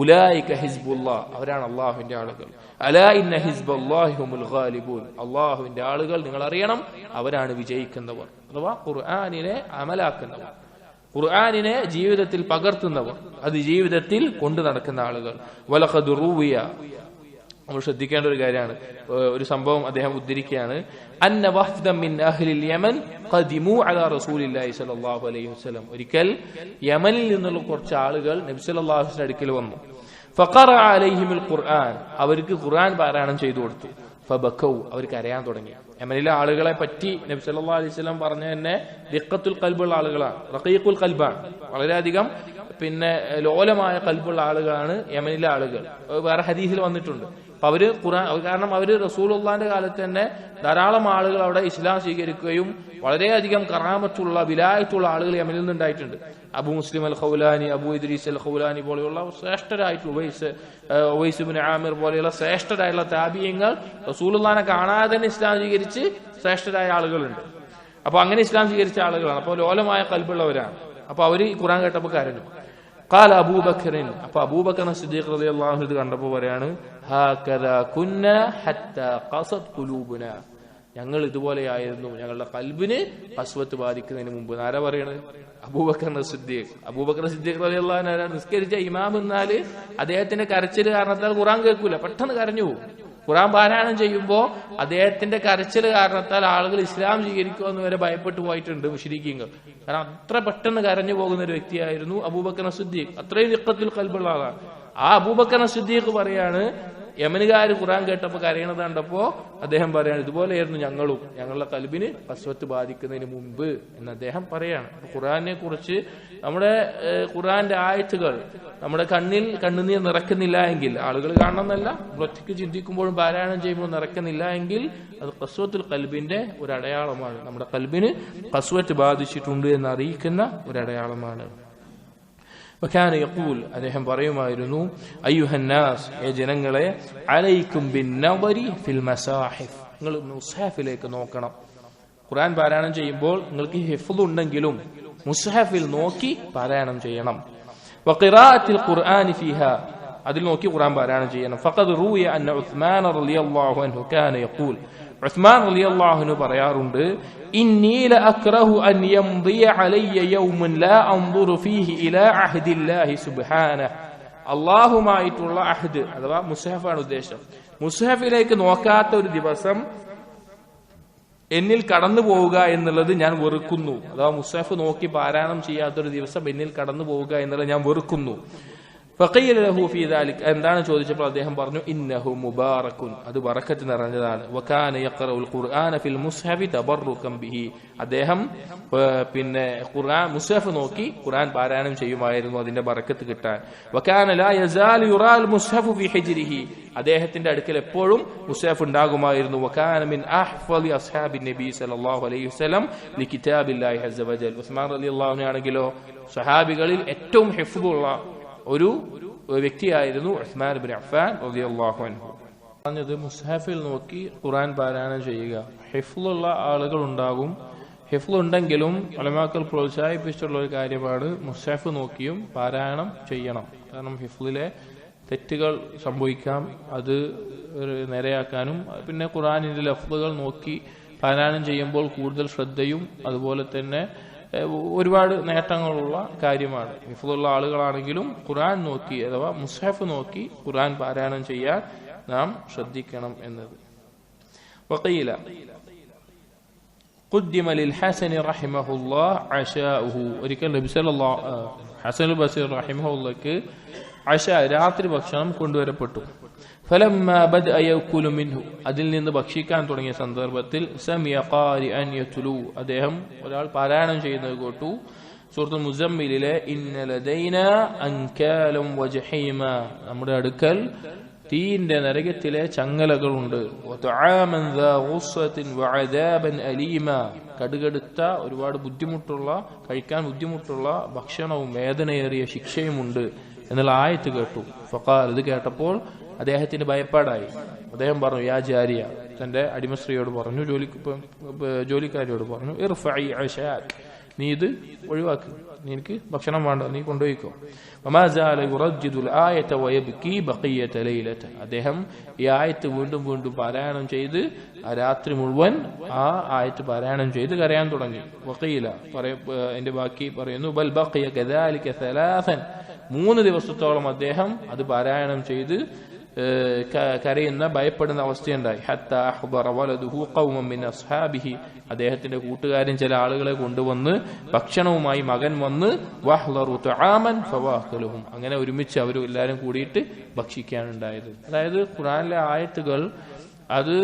ഉലൈക ഹിസ്ബുല്ലാഹ്, അവരാണ് അല്ലാഹുവിന്റെ ആളുകൾ. അലാ ഇന്ന ഹിസ്ബല്ലാഹി ഹുമുൽ ഗാലിബൂൻ, അല്ലാഹുവിന്റെ ആളുകൾ നിങ്ങൾ അറിയണം, അവരാണ് വിജയിക്കുന്നവർ, അഥവാ ഖുർആനിനെ അമലാക്കുന്നവർ, ഖുർആനിനെ ജീവിതത്തിൽ പകർത്തുന്നവർ, അത് ജീവിതത്തിൽ കൊണ്ടു നടക്കുന്ന ആളുകൾ. വലഖദ് റൂവിയ, നമ്മൾ ശ്രദ്ധിക്കേണ്ട ഒരു കാര്യമാണ്, ഒരു സംഭവം അദ്ദേഹം ഉദ്ധരിക്കുകയാണ്. അന്ന വഫ്ദൻ മിൻ അഹ്ലിൽ യമൻ ഖദിമു അലാ റസൂലില്ലാഹി സ്വല്ലല്ലാഹു അലൈഹി വസല്ലം, ഒരിക്കൽ യമനിൽ നിന്നുള്ള കുറച്ച് ആളുകൾ നബി സല്ലല്ലാഹു അലൈഹി വസല്ലം അടുക്കൽ വന്നു. ഫഖറഅ അലൈഹിമുൽ ഖുർആൻ, അവർക്ക് ഖുർആൻ പാരായണം ചെയ്തു കൊടുത്തു. ഫബക്കൗ, അവർ കരയാൻ തുടങ്ങി. യമനിലെ ആളുകളെ പറ്റി നബി സല്ലല്ലാഹു അലൈഹി വസല്ലം പറഞ്ഞ തന്നെ ദിഖത്തുൽ ഖൽബുള്ള ആളുകളാണ്, റഖീഖുൽ ഖൽബാണ്, വളരെയധികം പിന്നെ ലോലമായ ഖൽബുള്ള ആളുകളാണ് യമനിലെ ആളുകൾ. വേറെ ഹദീസിൽ വന്നിട്ടുണ്ട്. അപ്പൊ അവര് ഖുർആൻ, കാരണം അവര് റസൂലുള്ളാഹിന്റെ കാലത്ത് തന്നെ ധാരാളം ആളുകൾ അവിടെ ഇസ്ലാം സ്വീകരിക്കുകയും വളരെയധികം കറാമത്തുള്ള വിലായത്തുള്ള ആളുകൾ യമനിൽ നിന്നുണ്ടായിട്ടുണ്ട്. അബു മുസ്ലിം അൽ ഖൗലാനി, അബു ഇദ്രീസ് അൽ ഖൗലാനി പോലെയുള്ള ശ്രേഷ്ഠരായിട്ടുള്ള ഉവൈസ് ഇബ്നു ആമിർ പോലെയുള്ള ശ്രേഷ്ഠരായുള്ള താബിഈങ്ങൾ റസൂലുള്ളാഹിനെ കാണാതെ തന്നെ ഇസ്ലാം സ്വീകരിച്ച് ശ്രേഷ്ഠരായ ആളുകളുണ്ട്. അപ്പൊ അങ്ങനെ ഇസ്ലാം സ്വീകരിച്ച ആളുകളാണ്, അപ്പോൾ ലോലമായ ഖൽബുള്ളവരാണ്. അപ്പൊ അവര് ഈ ഖുർആൻ കേട്ടപ്പോൾ കരഞ്ഞു. ഖാല അബൂബക്കറിൻ, അപ്പൊ അബൂബക്കർ സിദ്ദീഖ് റളിയല്ലാഹു അൻഹു ഇത് കണ്ടപ്പോൾ പറയാണ്, ഹാകദാ കുന്നാ ഹത്താ ഖസത് ഖുലൂബുനാ, ഞങ്ങൾ ഇതുപോലെയായിരുന്നു, ഞങ്ങളുടെ കൽബിന് ഖസ്വത്ത് ബാധിക്കുന്നതിന് മുമ്പ്. ആരാ പറയണത്? അബൂബക്കർ സിദ്ദീഖ്. അബൂബക്കർ സിദ്ദീഖ് റളിയല്ലാഹു അൻഹു നിസ്കരിച്ച ഇമാം എന്നാല് അദ്ദേഹത്തിന്റെ കരച്ചിൽ കാരണത്താൽ ഖുർആൻ കേൾക്കൂല, പെട്ടെന്ന് കരഞ്ഞു പോകും. ഖുർആൻ പാരായണം ചെയ്യുമ്പോൾ അദ്ദേഹത്തിന്റെ കരച്ചിൽ കാരണത്താൽ ആളുകൾ ഇസ്ലാം സ്വീകരിക്കുമെന്ന് വരെ ഭയപ്പെട്ടു പോയിട്ടുണ്ട് മുശ്രിക്കീങ്ങൾ. കാരണം അത്ര പെട്ടെന്ന് കരഞ്ഞു പോകുന്ന ഒരു വ്യക്തിയായിരുന്നു അബൂബക്കർ സിദ്ദീഖ്. അത്രയും ദിഖത്തുൽ ഖൽബുള്ള ആളാണ്. ആ അബൂബക്കർ സിദ്ദീഖ് പറയാണ്, യമനുകാർ ഖുർആൻ കേട്ടപ്പോൾ കരയണത് കണ്ടപ്പോൾ അദ്ദേഹം പറയാണ് ഇതുപോലെയായിരുന്നു ഞങ്ങളുടെ കൽബിന് കസ്വത്ത് ബാധിക്കുന്നതിന് മുമ്പ് എന്ന് അദ്ദേഹം പറയാണ്. ഖുർആനെ കുറിച്ച് നമ്മുടെ ഖുർആന്റെ ആയത്തുകൾ നമ്മുടെ കണ്ണുനീർ നിറക്കുന്നില്ല എങ്കിൽ, ആളുകൾ കാണണമെന്നല്ല, ഒറ്റയ്ക്ക് ചിന്തിക്കുമ്പോഴും പാരായണം ചെയ്യുമ്പോൾ നിറക്കുന്നില്ല എങ്കിൽ അത് ഖസ്വത്തുൽ ഖൽബിന്റെ ഒരു അടയാളമാണ്. നമ്മുടെ കൽബിന് ഖസ്വത്ത് ബാധിച്ചിട്ടുണ്ട് എന്ന് അറിയിക്കുന്ന ഒരു അടയാളമാണ്. വകാന യഖൂൽ, അദ്ദേഹം പറയുമായിരുന്നു, അയ്യുഹന്നാസ്, ഏ ജനങ്ങളെ, അലൈക്കും ബിന്നവരി ഫിൽ മസാഹിഫ്, നിങ്ങൾ മുസ്ഹഫിലേക്ക് നോക്കണം. ഖുർആൻ പാരായണം ചെയ്യുമ്പോൾ നിങ്ങൾക്ക് ഹിഫ്ള് ഉണ്ടെങ്കിലും മുസ്ഹഫിൽ നോക്കി പാരായണം ചെയ്യണം. വഖിറാഅത്തിൽ ഖുർആനി ഫീഹാ, അതിൽ നോക്കി ഖുർആൻ പാരായണം ചെയ്യണം. ഫഖദ് റൂയ അന്ന ഉസ്മാൻ റളിയല്ലാഹു അൻഹു കാന യഖൂൽ, ഉസ്മാൻ റളിയല്ലാഹു അൻഹു പറയാറുണ്ട്, ഇന്നി ലഅക്റഹു അൻ യംദിയ അലയ്യ യൗമുൻ ലാ അൻദുറു ഫീഹി ഇലാ അഹ്ദില്ലാഹി സുബ്ഹാനഹു, അല്ലാഹുമായിട്ടുള്ള അഹ്ദ് അഥവാ മുസ്ഹഫാണ് ഉദ്ദേശം. മുസ്ഹഫിലേക്ക് നോക്കാത്ത ഒരു ദിവസം എന്നിൽ കടന്നു പോവുക എന്നുള്ളത് ഞാൻ വെറുക്കുന്നു. അഥവാ മുസ്ഹഫ് നോക്കി പാരായണം ചെയ്യാത്തൊരു ദിവസം എന്നിൽ കടന്നു പോവുക എന്നുള്ളത് ഞാൻ വെറുക്കുന്നു. ഫഖീല ലഹു ഫീ ദാലിക, എന്താണ് ചോദിച്ചപ്പോൾ അദ്ദേഹം പറഞ്ഞു, ഇന്നഹു മുബാറകുൻ, അത് ബറക്കത്ത് നിറഞ്ഞതാണ്. വകാന യഖറഉൽ ഖുർആന ഫിൽ മുസ്ഹഫി തബറുകം ബിഹി, അദ്ദേഹം പിന്നെ ഖുർആൻ മുസ്ഹഫ് നോക്കി ഖുർആൻ പാരായണം ചെയ്യുമായിരുന്നു അതിന്റെ ബറക്കത്ത് കിട്ടാൻ. വകാന ലാ യസാലു യുറാൽ മുസ്ഹഫു ഫീ ഹിജ്രിഹി, അദ്ദേഹത്തിന്റെ അടുക്കൽ എപ്പോഴും മുസ്ഹഫ് ഉണ്ടാകുമായിരുന്നു. വകാന മിൻ അഹ്ഫളി അസ്ഹാബിൻ നബി സല്ലല്ലാഹു അലൈഹി വസല്ലം ലികിതാബില്ലാഹി അസ്സ വജൽ, ഉസ്മാൻ റളിയല്ലാഹു അൻഹു ആണെങ്കിലോ സ്വഹാബികളിൽ ഏറ്റവും ഹിഫ്ളുള്ള ഒരു വ്യക്തിയായിരുന്നു ഉസ്മാൻ ഇബ്നു അഫ്ഫാൻ റളിയല്ലാഹു അൻഹു. പറഞ്ഞത് മുസ്ഹഫിൽ നോക്കി ഖുർആൻ പാരായണം ചെയ്യുക. ഹിഫ്ളുള്ള ആളുകൾ ഉണ്ടാകും. ഹിഫ്ള് ഉണ്ടെങ്കിലും ഉലമാക്കൾ പ്രോത്സാഹിപ്പിച്ചുള്ള ഒരു കാര്യമാണ് മുസ്ഹഫ് നോക്കിയും പാരായണം ചെയ്യണം. കാരണം ഹിഫ്ളിലെ തെറ്റുകൾ സംഭവിക്കാം, അത് നേരെയാക്കാനും പിന്നെ ഖുർആനിന്റെ ലഫ്ളുകൾ നോക്കി പാരായണം ചെയ്യുമ്പോൾ കൂടുതൽ ശ്രദ്ധയും അതുപോലെ തന്നെ ഒരുപാട് നേട്ടങ്ങളുള്ള കാര്യമാണ്. ഹിഫ്ളുള്ള ആളുകളാണെങ്കിലും ഖുർആൻ നോക്കി അഥവാ മുസ്ഹഫ് നോക്കി ഖുർആൻ പാരായണം ചെയ്യാൻ നാം ശ്രദ്ധിക്കണം എന്നത്. വഖീല ഖുദ്ദിമ ലിൽ ഹസൻ റഹിമഹുല്ലാഹ് അശാഉഹു, ഒരിക്കൽ നബി സല്ലല്ലാഹു ഹസൻ ബസീർ റഹിമഹുല്ലാഹ്ക്ക് അശാ രാത്രി ഭക്ഷണം കൊണ്ടുവരപ്പെട്ടു. ഫലമ്മാ ബദഅ യഅകുലു മിൻഹു, അതിൽ നിന്ന് ഭക്ഷിക്കാൻ തുടങ്ങിയ സന്ദർഭത്തിൽ സമിയ ഖാരിഅൻ യത്ലു, അദ്ദേഹം ഒരാൾ പാരായണം ചെയ്യുന്നത് കേട്ടു. സൂറത്തുൽ മുസമ്മിലിലെ ഇന്ന ലദൈനാ അൻകാലം വജഹീമ, നമ്മുടെ അടുക്കൽ തീന്റെ നരകത്തിലെ ചങ്ങലകളുണ്ട്. വതആമൻ ദാ ഗുസ്സത്തിൻ വഅദാബൻ അലീമ, കടുകടുത്ത ഒരുപാട് ബുദ്ധിമുട്ടുള്ള കഴിക്കാൻ ബുദ്ധിമുട്ടുള്ള ഭക്ഷണവും വേദനയേറിയ ശിക്ഷയുമുണ്ട് എന്നുള്ള ആയത്ത് കേട്ടു. ഫഖാൽ, ഇത് കേട്ടപ്പോൾ അദ്ദേഹത്തിന് ഭയപ്പാടായി. അദ്ദേഹം പറഞ്ഞു, യാ ജാരിയ, തന്റെ അടിമസ്ത്രീയോട് പറഞ്ഞു, ജോലിക്കാരിയോട് പറഞ്ഞു, ഇർഫഇ അശാക്, നീ ഇത് ഒഴിവാക്ക്, നിനക്ക് ഭക്ഷണം വേണ്ട, നീ കൊണ്ടുപോയിക്കോ. വമാ സാല യുറജ്ജിദുൽ ആയത വയബ്കി ബഖിയത ലൈലത, അദ്ദേഹം ഈ ആയത്ത് വീണ്ടും വീണ്ടും പാരായണം ചെയ്ത് ആ രാത്രി മുഴുവൻ ആ ആയത്ത് പാരായണം ചെയ്ത് കരയാൻ തുടങ്ങി. വഖീല, എന്റെ ബാക്കി പറയുന്നു, ബൽ ബഖിയ കദാലിക സലാസൻ, 3 ദിവസത്തോളം അദ്ദേഹം അത് പാരായണം ചെയ്ത് കരയുന്ന ഭയപ്പെടുന്ന അവസ്ഥയുണ്ടായി. ഹത്താ അഹ്ബറ വലദുഹു ഖൗമൻ മിൻ അസ്ഹാബിഹി, അദ്ദേഹത്തിന്റെ കൂട്ടുകാരൻ ചില ആളുകളെ കൊണ്ടുവന്ന് ഭക്ഷണവുമായി മകൻ വന്ന് വഹ്ലറു തആമൻ ഫവാഖലുഹും, അങ്ങനെ ഒരുമിച്ച് അവർ എല്ലാവരും കൂടിയിട്ട് ഭക്ഷിക്കാനുണ്ടായത്. അതായത് ഖുർആനിലെ ആയത്തുകൾ അത്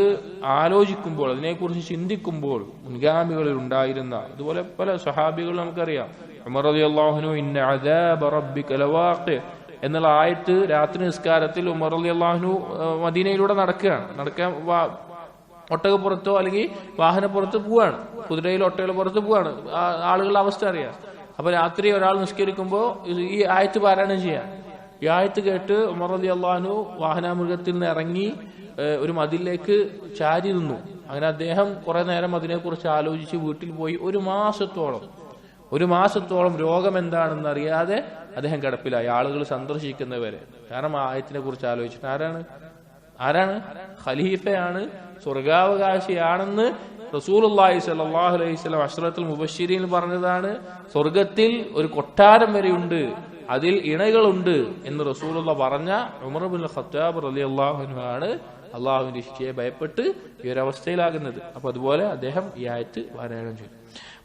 ആലോചിക്കുമ്പോൾ അതിനെക്കുറിച്ച് ചിന്തിക്കുമ്പോൾ മുൻഗാമികളിൽ ഉണ്ടായിരുന്ന അതുപോലെ പല സ്വഹാബികൾ നമുക്കറിയാം. ഉമർ റളിയല്ലാഹു അൻഹു ഇന്ന അദാബ റബ്ബിക ലവാഖി എന്നുള്ള ആയത്ത് രാത്രി നിസ്കാരത്തിൽ ഉമർ റളിയല്ലാഹു അൻഹു മദീനയിലൂടെ നടക്കാൻ ഒട്ടകപ്പുറത്തോ അല്ലെങ്കിൽ വാഹനപ്പുറത്ത് പോവാണ്, കുതിരയിൽ ഒട്ടകപ്പുറത്ത് പോവാണ്, ആളുകളുടെ അവസ്ഥ അറിയാം. അപ്പൊ രാത്രി ഒരാൾ നിസ്കരിക്കുമ്പോൾ ഈ ആയത്ത് പാരായണം ചെയ്യാൻ, ഈ ആയത്ത് കേട്ട് ഉമർ റളിയല്ലാഹു അൻഹു വാഹനാമൃഗത്തിൽ നിന്ന് ഇറങ്ങി ഒരു മതിലേക്ക് ചാരി നിന്നു. അങ്ങനെ അദ്ദേഹം കുറെ നേരം അതിനെക്കുറിച്ച് ആലോചിച്ച് വീട്ടിൽ പോയി. ഒരു മാസത്തോളം രോഗം എന്താണെന്ന് അറിയാതെ അദ്ദേഹം കിടപ്പിലായി, ആളുകൾ സന്ദർശിക്കുന്നവരെ. കാരണം ആ ആയത്തിനെ കുറിച്ച് ആലോചിച്ചിട്ട് ആരാണ് ഖലീഫയാണ്, സ്വർഗാവകാശിയാണെന്ന് റസൂലുള്ളാഹി സ്വല്ലല്ലാഹു അലൈഹി വസല്ലം അശ്റത്തുൽ മുബശ്ശിരീൻ പറഞ്ഞതാണ്. സ്വർഗത്തിൽ ഒരു കൊട്ടാരം വരെയുണ്ട്, അതിൽ ഇണകളുണ്ട് എന്ന് റസൂലുള്ള പറഞ്ഞ ഉമർ ഇബ്നുൽ ഖത്താബ് റളിയല്ലാഹു അൻഹു ആണ് അള്ളാഹുവിന്റെ ശിക്ഷയെ ഭയപ്പെട്ട് ഈ ഒരു അവസ്ഥയിലാകുന്നത്. അപ്പൊ അതുപോലെ അദ്ദേഹം ഈ ആയത്ത് പാരായണം ചെയ്തു.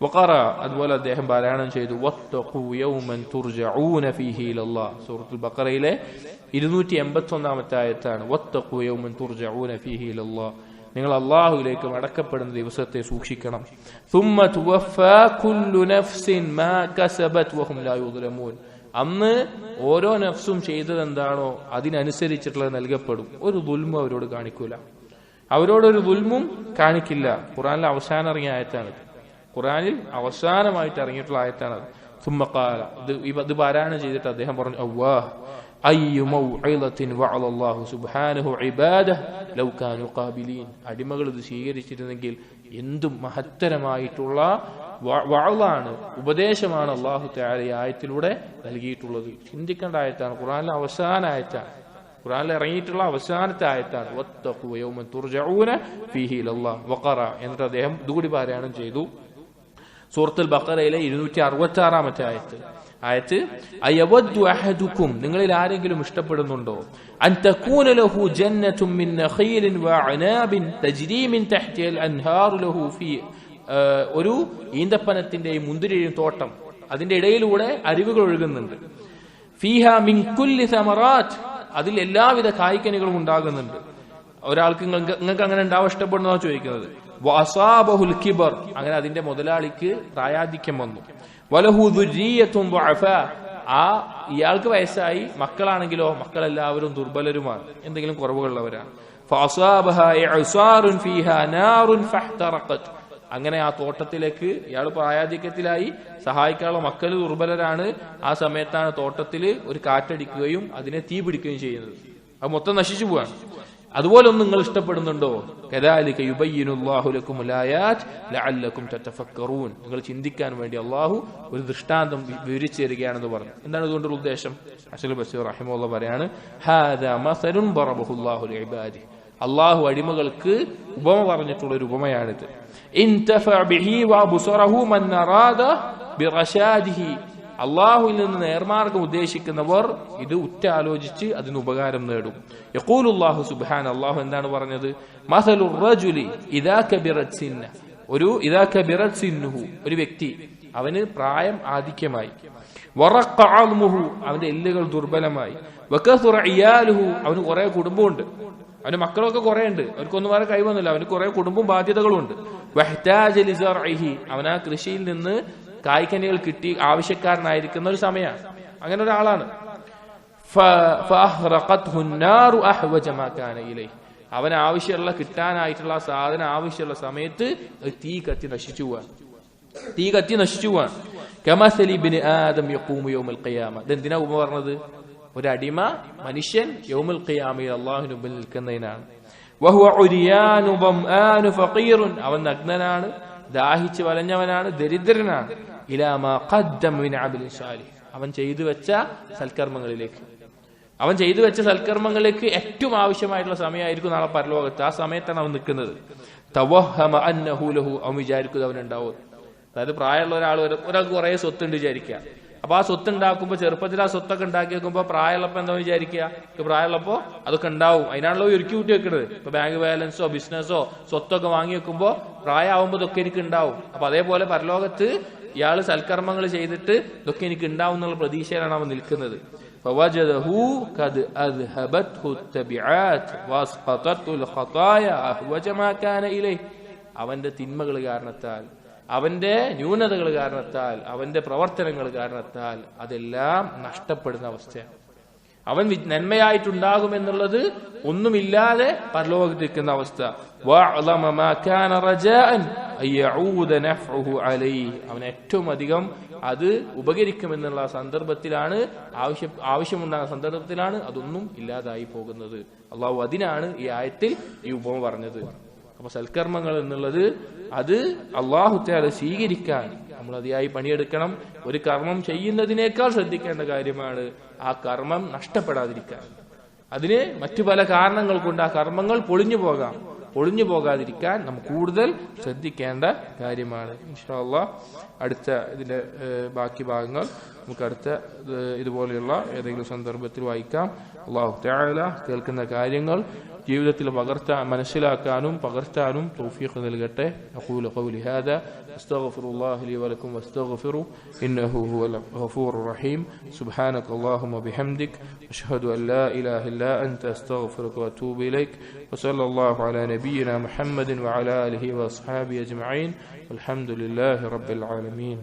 വഖറ, അതുപോലെ അദ്ദേഹം പാരായണം ചെയ്തു വത്തഖൂ യൗമൻ തുർജഊന ഫീഹി ഇലല്ലാഹ്. സൂറത്തുൽ ബഖറയിലെ 281-ാമത്തെ ആയത്താണ്. വത്തഖൂ യൗമൻ തുർജഊന ഫീഹി ഇലല്ലാഹ്, നിങ്ങൾ അള്ളാഹുവിലേക്ക് മടക്കപ്പെടുന്ന ദിവസത്തെ സൂക്ഷിക്കണം. സുമ്മ തുവഫാ കുല്ലു നഫ്സിൻ മാ കസബത് വഹും ലാ യുദ്ലമൂൻ, അന്ന് ഓരോ നഫ്സും ചെയ്തതെന്താണോ അതിനനുസരിച്ചിട്ടുള്ളത് നൽകപ്പെടും. ഒരു ദുൽമും അവരോട് കാണിക്കൂല, അവരോടൊരു ദുൽമും കാണിക്കില്ല. ഖുർആനിൽ അവസാനം ഇറങ്ങിയ ആയത്താണ്, ഖുർആനിൽ അവസാനമായിട്ട് ഇറങ്ങിയിട്ടുള്ള ആയത്താണത്. സുമ്മ ഖാല, ഇത് പാരായണം ചെയ്തിട്ട് അദ്ദേഹം പറഞ്ഞു, അല്ലാഹ് അയ്യു മൗഇദത്തിൻ വഅലല്ലാഹു സുബ്ഹാനഹു ഇബാദഹു ലൗ കാനൂ ഖാബിലീൻ, അടിമകൾ ഇത് സ്വീകരിച്ചിരുന്നെങ്കിൽ എന്തും മഹത്തരമായിട്ടുള്ള വഅളാണ്, ഉപദേശമാണ് അല്ലാഹു തആല ഈ ആയത്തിലൂടെ നൽകിയിട്ടുള്ളത്. ചിന്തിക്കേണ്ട ആയത്താണ്, ഖുർആനിലെ അവസാന ആയത്താണ്, ഖുർആനിൽ ഇറങ്ങിയിട്ടുള്ള അവസാനത്തെ ആയത്താണ്. വത്തഖൂ യൗമൻ തുർജഊന ഫീഹി ഇലല്ലാഹ് വഖറ. എന്നിട്ട് അദ്ദേഹം ഇതുകൂടി പാരായണം ചെയ്തു സൂറത്തുൽ ബഖറയിലെ 266-ാമത്തെ ആയത്ത് അയവദ്ദു അഹദുക്കും, നിങ്ങളിൽ ആരെങ്കിലും ഇഷ്ടപ്പെടുന്നുണ്ടോ, അൻ തകൂന ലഹു ജന്നത്തുൻ മിൻ നഖീലിൻ വഅനാബിൻ തജ്രി മിൻ തഹ്തിഹൽ അൻഹാറു ലഹു ഫീ, ഒരു ഈന്തപ്പനത്തിന്റെയും മുന്തിരിയുടെയും തോട്ടം, അതിന്റെ ഇടയിലൂടെ അരുവികൾ ഒഴുകുന്നുണ്ട്. ഫീഹാ മിൻ കുല്ലി സമറാത്ത്, അതിൽ എല്ലാവിധ കായ്ക്കനികളും ഉണ്ടാകുന്നുണ്ട്. ഒരാൾക്ക് നിങ്ങൾക്ക് അങ്ങനെ ഉണ്ടാവാൻ ഇഷ്ടപ്പെടുന്നോ ചോദിക്കുന്നത്. വഅസാബഹുൽ കിബർ, അങ്ങനെ അതിന്റെ മുതലാളിക്ക് പ്രായാധിക്യം വന്നു. വലഹു ദുർരിയത്തുൻ ദുഅഫാ, ആ ഇയാൾക്ക് വയസ്സായി, മക്കളാണെങ്കിലോ മക്കളെല്ലാവരും ദുർബലരുമാണ്, എന്തെങ്കിലും കുറവുകളുള്ളവരാണ്. ഫഅസാബഹാ ഇഅ്സാറുൻ ഫീഹാ നാറുൻ ഫഹ്തറഖത്, അങ്ങനെ ആ തോട്ടത്തിലേക്ക് ഇയാൾ പ്രായാധിക്യത്തിലായി, സഹായിക്കാനുള്ള മക്കൾ ദുർബലരാണ്. ആ സമയത്താണ് തോട്ടത്തിൽ ഒരു കാറ്റടിക്കുകയും അതിനെ തീ പിടിക്കുകയും ചെയ്യുന്നത്. അത് മൊത്തം നശിച്ചു പോവാണ്. അതുപോലെ ഒന്നും നിങ്ങൾ ഇഷ്ടപ്പെടുന്നുണ്ടോ? കദാലിക യുബയ്യിനുല്ലാഹു ലക്കുമുൽ ആയാത്ത് ലഅല്ലക്കും തതഫക്കറൂൻ, നിങ്ങൾ ചിന്തിക്കാൻ വേണ്ടി അള്ളാഹു ഒരു ദൃഷ്ടാന്തം വിവരിച്ചു തരികയാണെന്ന് പറഞ്ഞു. എന്താണ് ഇതുകൊണ്ടുള്ള ഉദ്ദേശം? അശ്അൽ ബസീർ റഹിമഹുല്ലാഹ് പറയാണ്, ഹാദാ മസലുൻ ബറബഹുല്ലാഹു ലിഇബാദിഹി, അള്ളാഹു അടിമകൾക്ക് ഉപമ പറഞ്ഞിട്ടുള്ള ഒരു ഉപമയാണിത്. ഇൻതഫഅ ബിഹി വഅബ്സറഹു മൻ അറാദ ബിറശാദിഹി, അള്ളാഹുവിൽ നിന്ന് നേർമാർഗം ഉദ്ദേശിക്കുന്നവർ ഇത് ഉറ്റാലോചിച്ച് അതിന് ഉപകാരം നേടും. യഖൂലുല്ലാഹു സുബ്ഹാന, അള്ളാഹു എന്താണ് പറഞ്ഞത്? മസലുർ റജുലി ഇദാ കബിറത് സിന്ന, ഇദാ കബിറത് സിന്നുഹു, ഒരു വ്യക്തി അവന് പ്രായം ആധിക്യമായി, വറഖ അൽമുഹു, അവന്റെ എല്ലുകൾ ദുർബലമായി, വകസുറ ഇയാലുഹു, അവന് കുറെ കുടുംബമുണ്ട്, അവന്റെ മക്കളൊക്കെ കുറെ ഉണ്ട്, അവർക്കൊന്നും വേറെ കഴിവൊന്നുമില്ല, അവന് കുറെ കുടുംബവും ബാധ്യതകളും ഉണ്ട്. വഹ്താജ ലിസർഇഹി, അവൻ ആ കൃഷിയിൽ നിന്ന് കായ്ക്കനികൾ കിട്ടി ആവശ്യക്കാരനായിരിക്കുന്ന ഒരു സമയമാണ്, അങ്ങനെ ഒരാളാണ്. അവൻ ആവശ്യമുള്ള കിട്ടാനായിട്ടുള്ള സാധനം ആവശ്യമുള്ള സമയത്ത് തീ കത്തി നശിച്ചു പോവാൻ. കമസലി ഇബ്നു ആദം യഖൂമു യൗമൽ ഖിയാമ, ഇതെന്തിനാ ഉപമ പറഞ്ഞത്? ഒരടിമ മനുഷ്യൻ യൗമുൽ ഖിയാമയിൽ അല്ലാഹുവിന് മുമ്പിൽ നിൽക്കുന്നതിനാണ്. വഹുവ ഉരിയാനു ബംആനു ഫഖീറുൻ, അവൻ നഗ്നനാണ്, ദാഹിച്ച് വലഞ്ഞവനാണ്, ദരിദ്രനാണ്. ഇലാ മാ ഖദ്ദമ മിൻ അമലിൻ സാലിഹ്, അവൻ ചെയ്തു വെച്ച സൽക്കർമ്മങ്ങളിലേക്ക് ഏറ്റവും ആവശ്യമായിട്ടുള്ള സമയമായിരിക്കും നാളെ പരലോകത്ത്. ആ സമയത്താണ് അവൻ നിൽക്കുന്നത്. തവഹമ അന്നഹു ലഹു, അവൻ വിചാരിക്കുന്നത് അവനുണ്ടാവും. അതായത് പ്രായമുള്ള ഒരാൾക്ക് കുറെ സ്വത്തുണ്ട് വിചാരിക്കുക. അപ്പൊ ആ സ്വത്ത് ഉണ്ടാക്കുമ്പോ, ചെറുപ്പത്തിൽ ആ സ്വത്തൊക്കെ ഉണ്ടാക്കി വെക്കുമ്പോ പ്രായമുള്ളപ്പോ എന്താ വിചാരിക്കുക? പ്രായമുള്ളപ്പോ അതൊക്കെ ഉണ്ടാവും, അതിനാണല്ലോ ഒരുക്കി കൂട്ടി വെക്കുന്നത്. ഇപ്പൊ ബാങ്ക് ബാലൻസോ ബിസിനസ്സോ സ്വത്തൊക്കെ വാങ്ങി വെക്കുമ്പോ പ്രായമാകുമ്പോ ഇതൊക്കെ എനിക്ക് ഉണ്ടാവും. അപ്പൊ അതേപോലെ പരലോകത്ത് ഇയാള് സൽക്കർമ്മങ്ങൾ ചെയ്തിട്ട് ഇതൊക്കെ എനിക്ക് ഉണ്ടാവും എന്നുള്ള പ്രതീക്ഷയിലാണ് അവൻ നിൽക്കുന്നത്. അവന്റെ തിന്മകൾ കാരണത്താൽ, അവന്റെ ന്യൂനതകൾ കാരണത്താൽ, അവന്റെ പ്രവർത്തനങ്ങൾ കാരണത്താൽ അതെല്ലാം നഷ്ടപ്പെടുന്ന അവസ്ഥയാണ്. അവൻ നന്മയായിട്ടുണ്ടാകുമെന്നുള്ളത് ഒന്നുമില്ലാതെ പരലോകത്ത് നിൽക്കുന്ന അവസ്ഥ. അവൻ ഏറ്റവും അധികം അത് ഉപകരിക്കുമെന്നുള്ള സന്ദർഭത്തിലാണ്, ആവശ്യമുണ്ടാകുന്ന സന്ദർഭത്തിലാണ് അതൊന്നും ഇല്ലാതായി പോകുന്നത്. അള്ളാഹു അതിനാണ് ഈ ആയത്തിൽ ഈ ഉപമ പറഞ്ഞത്. അപ്പൊ സൽക്കർമ്മങ്ങൾ എന്നുള്ളത് അത് അള്ളാഹു തആല സ്വീകരിക്കാൻ നമ്മൾ അതിയായി പണിയെടുക്കണം. ഒരു കർമ്മം ചെയ്യുന്നതിനേക്കാൾ ശ്രദ്ധിക്കേണ്ട കാര്യമാണ് ആ കർമ്മം നഷ്ടപ്പെടാതിരിക്കാൻ. അതിന് മറ്റു പല കാരണങ്ങൾ കൊണ്ട് ആ കർമ്മങ്ങൾ പൊളിഞ്ഞു പോകാതിരിക്കാൻ നാം കൂടുതൽ ശ്രദ്ധിക്കേണ്ട കാര്യമാണ്. ഇൻഷാ അല്ലാഹ് അടുത്ത ഇതിന്റെ ബാക്കി ഭാഗങ്ങൾ നമുക്ക് അടുത്ത ഇതുപോലെയുള്ള ഏതെങ്കിലും സന്ദർഭത്തിൽ വായിക്കാം. അല്ലാഹു തആല കേൾക്കുന്ന കാര്യങ്ങൾ ജീവിതത്തിൽ മനസ്സിലാക്കാനും പകർത്താനും തൗഫീഖ് നൽകട്ടെ. അഖൂലു ഖൗലി ഹാദാ അസ്തഗ്ഫിറുല്ലാഹ ലി വലക്കും വസ്തഗ്ഫിറു ഇന്നഹു ഹുവൽ ഗഫൂറുർ റഹീം. സുബ്ഹാനകല്ലാഹുമ്മ ബിഹംദിക അഷ്ഹദു അൻ ലാ ഇലാഹ ഇല്ലാ അൻത അസ്തഗ്ഫിറുക വഅതൂബു ഇലൈക്. വസല്ലല്ലാഹു അലാ നബിയിനാ മുഹമ്മദിൻ വഅലാ ആലിഹി വഅസ്ഹാബിഹി അജ്മഈൻ. വൽഹംദുലില്ലാഹി റബ്ബിൽ ആലമീൻ.